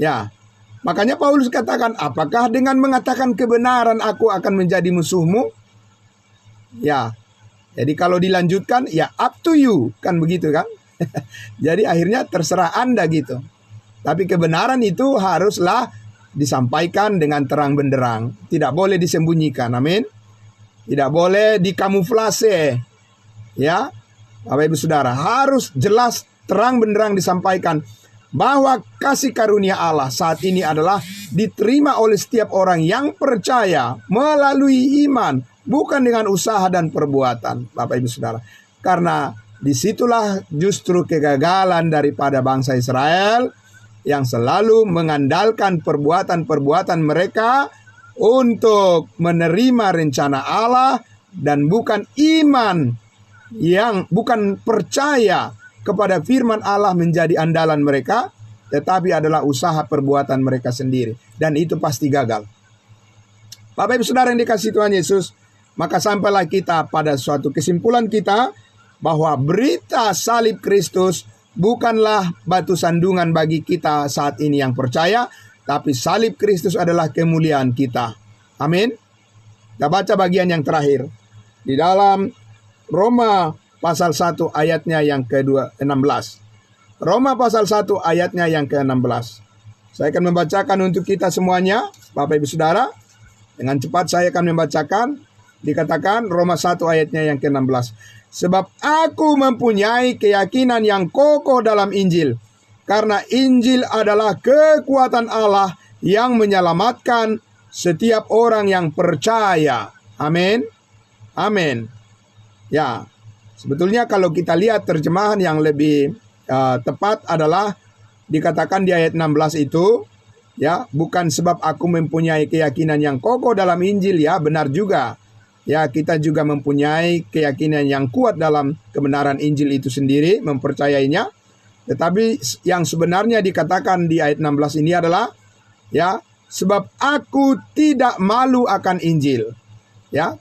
Ya, makanya Paulus katakan, apakah dengan mengatakan kebenaran aku akan menjadi musuhmu? Ya, jadi kalau dilanjutkan ya up to you, kan begitu kan? Jadi akhirnya terserah Anda gitu. Tapi kebenaran itu haruslah disampaikan dengan terang benderang. Tidak boleh disembunyikan, amin. Tidak boleh dikamuflase. Ya, Bapak Ibu Saudara, harus jelas terang benderang disampaikan bahwa kasih karunia Allah saat ini adalah diterima oleh setiap orang yang percaya melalui iman, bukan dengan usaha dan perbuatan, Bapak Ibu Saudara. Karena disitulah justru kegagalan daripada bangsa Israel yang selalu mengandalkan perbuatan-perbuatan mereka untuk menerima rencana Allah, dan bukan iman, yang bukan percaya kepada firman Allah menjadi andalan mereka, tetapi adalah usaha perbuatan mereka sendiri. Dan itu pasti gagal. Bapak Ibu Saudara yang dikasihi Tuhan Yesus, maka sampailah kita pada suatu kesimpulan kita bahwa berita salib Kristus bukanlah batu sandungan bagi kita saat ini yang percaya, tapi salib Kristus adalah kemuliaan kita. Amin. Kita baca bagian yang terakhir di dalam Roma pasal 1 ayatnya yang ke-16. Roma pasal 1 ayatnya yang ke-16. Saya akan membacakan untuk kita semuanya, Bapak Ibu Saudara. Dengan cepat saya akan membacakan. Dikatakan Roma 1 ayatnya yang ke-16. Sebab aku mempunyai keyakinan yang kokoh dalam Injil, karena Injil adalah kekuatan Allah yang menyelamatkan setiap orang yang percaya. Amin. Amin. Ya, sebetulnya kalau kita lihat terjemahan yang lebih tepat adalah dikatakan di ayat 16 itu, ya, bukan sebab aku mempunyai keyakinan yang kokoh dalam Injil, ya, benar juga. Ya, kita juga mempunyai keyakinan yang kuat dalam kebenaran Injil itu sendiri, mempercayainya. Tetapi yang sebenarnya dikatakan di ayat 16 ini adalah, ya, sebab aku tidak malu akan Injil. Ya.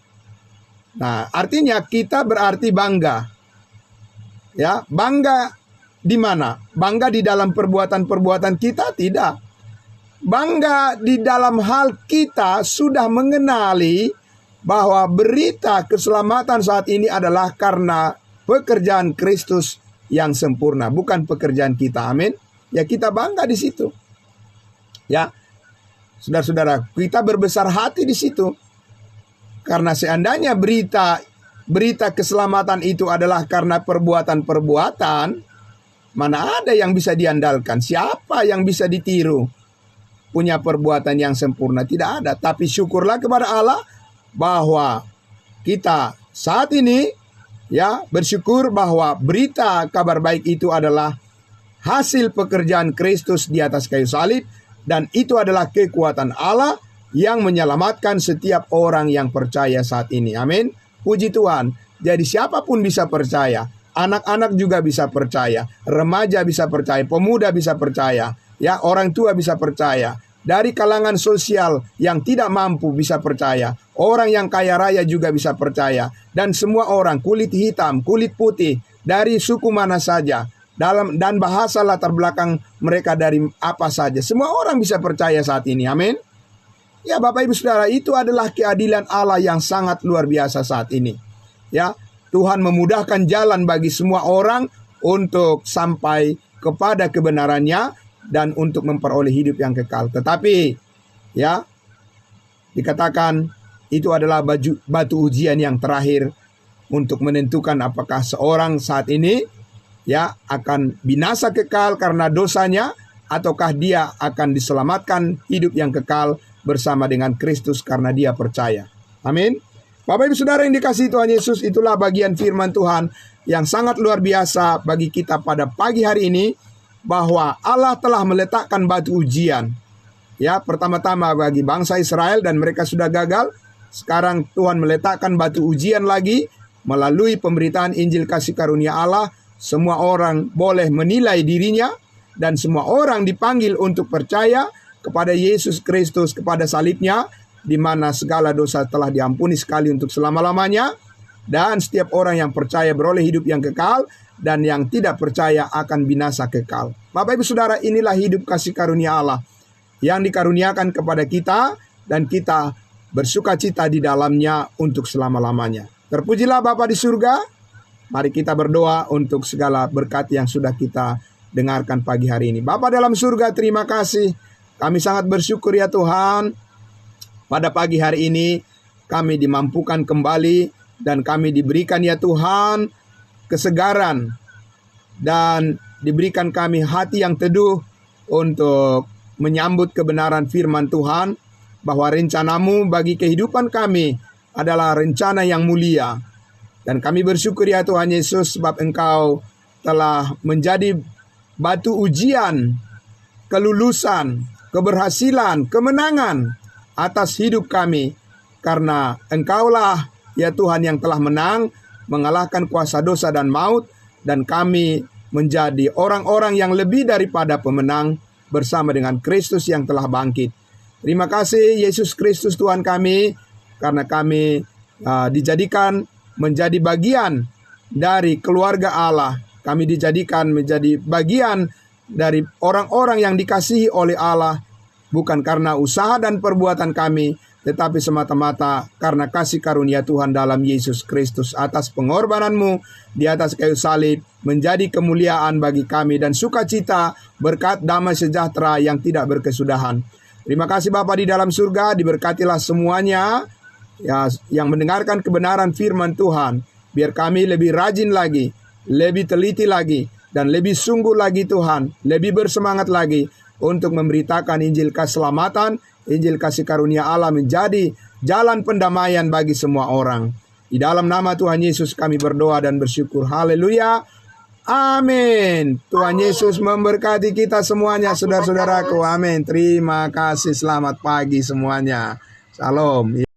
Nah, artinya kita berarti bangga. Ya, bangga di mana? Bangga di dalam perbuatan-perbuatan kita? Tidak. Bangga di dalam hal kita sudah mengenali bahwa berita keselamatan saat ini adalah karena pekerjaan Kristus yang sempurna, bukan pekerjaan kita. Amin. Ya, kita bangga di situ. Ya, saudara-saudara, kita berbesar hati di situ. Karena seandainya berita keselamatan itu adalah karena perbuatan-perbuatan, mana ada yang bisa diandalkan? Siapa yang bisa ditiru punya perbuatan yang sempurna? Tidak ada. Tapi syukurlah kepada Allah bahwa kita saat ini, ya, bersyukur bahwa berita kabar baik itu adalah hasil pekerjaan Kristus di atas kayu salib, dan itu adalah kekuatan Allah yang menyelamatkan setiap orang yang percaya saat ini. Amin. Puji Tuhan. Jadi siapapun bisa percaya. Anak-anak juga bisa percaya. Remaja bisa percaya. Pemuda bisa percaya. Ya, orang tua bisa percaya. Dari kalangan sosial yang tidak mampu bisa percaya. Orang yang kaya raya juga bisa percaya. Dan semua orang, kulit hitam, kulit putih, dari suku mana saja, dan bahasa latar belakang mereka dari apa saja, semua orang bisa percaya saat ini. Amin. Ya, Bapak Ibu Saudara, itu adalah keadilan Allah yang sangat luar biasa saat ini. Ya, Tuhan memudahkan jalan bagi semua orang untuk sampai kepada kebenarannya dan untuk memperoleh hidup yang kekal. Tetapi, ya, dikatakan itu adalah batu ujian yang terakhir untuk menentukan apakah seorang saat ini, ya, akan binasa kekal karena dosanya, ataukah dia akan diselamatkan hidup yang kekal bersama dengan Kristus karena dia percaya. Amin. Bapak Ibu Saudara yang dikasihi Tuhan Yesus, itulah bagian firman Tuhan yang sangat luar biasa bagi kita pada pagi hari ini, bahwa Allah telah meletakkan batu ujian. Ya, pertama-tama bagi bangsa Israel dan mereka sudah gagal. Sekarang Tuhan meletakkan batu ujian lagi melalui pemberitaan Injil kasih karunia Allah. Semua orang boleh menilai dirinya dan semua orang dipanggil untuk percaya kepada Yesus Kristus, kepada salibnya, di mana segala dosa telah diampuni sekali untuk selama-lamanya, dan setiap orang yang percaya beroleh hidup yang kekal, dan yang tidak percaya akan binasa kekal. Bapak Ibu Saudara, inilah hidup kasih karunia Allah yang dikaruniakan kepada kita, dan kita bersukacita di dalamnya untuk selama-lamanya. Terpujilah Bapa di surga. Mari kita berdoa untuk segala berkat yang sudah kita dengarkan pagi hari ini. Bapa dalam surga, terima kasih. Kami sangat bersyukur ya Tuhan. Pada pagi hari ini kami dimampukan kembali dan kami diberikan ya Tuhan kesegaran dan diberikan kami hati yang teduh untuk menyambut kebenaran firman Tuhan, bahwa rencanamu bagi kehidupan kami adalah rencana yang mulia. Dan kami bersyukur ya Tuhan Yesus, sebab Engkau telah menjadi batu ujian, kelulusan, keberhasilan, kemenangan atas hidup kami. Karena Engkaulah ya Tuhan yang telah menang, mengalahkan kuasa dosa dan maut, dan kami menjadi orang-orang yang lebih daripada pemenang bersama dengan Kristus yang telah bangkit. Terima kasih Yesus Kristus Tuhan kami, karena kami dijadikan menjadi bagian dari keluarga Allah. Kami dijadikan menjadi bagian dari orang-orang yang dikasihi oleh Allah, bukan karena usaha dan perbuatan kami, tetapi semata-mata karena kasih karunia Tuhan dalam Yesus Kristus. Atas pengorbananmu di atas kayu salib menjadi kemuliaan bagi kami dan sukacita, berkat damai sejahtera yang tidak berkesudahan. Terima kasih Bapa di dalam surga, diberkatilah semuanya ya, yang mendengarkan kebenaran firman Tuhan. Biar kami lebih rajin lagi, lebih teliti lagi, dan lebih sungguh lagi Tuhan, lebih bersemangat lagi untuk memberitakan Injil keselamatan, Injil kasih karunia Allah menjadi jalan pendamaian bagi semua orang. Di dalam nama Tuhan Yesus kami berdoa dan bersyukur. Haleluya. Amin. Tuhan Yesus memberkati kita semuanya, saudara-saudaraku. Amin. Terima kasih. Selamat pagi semuanya. Shalom.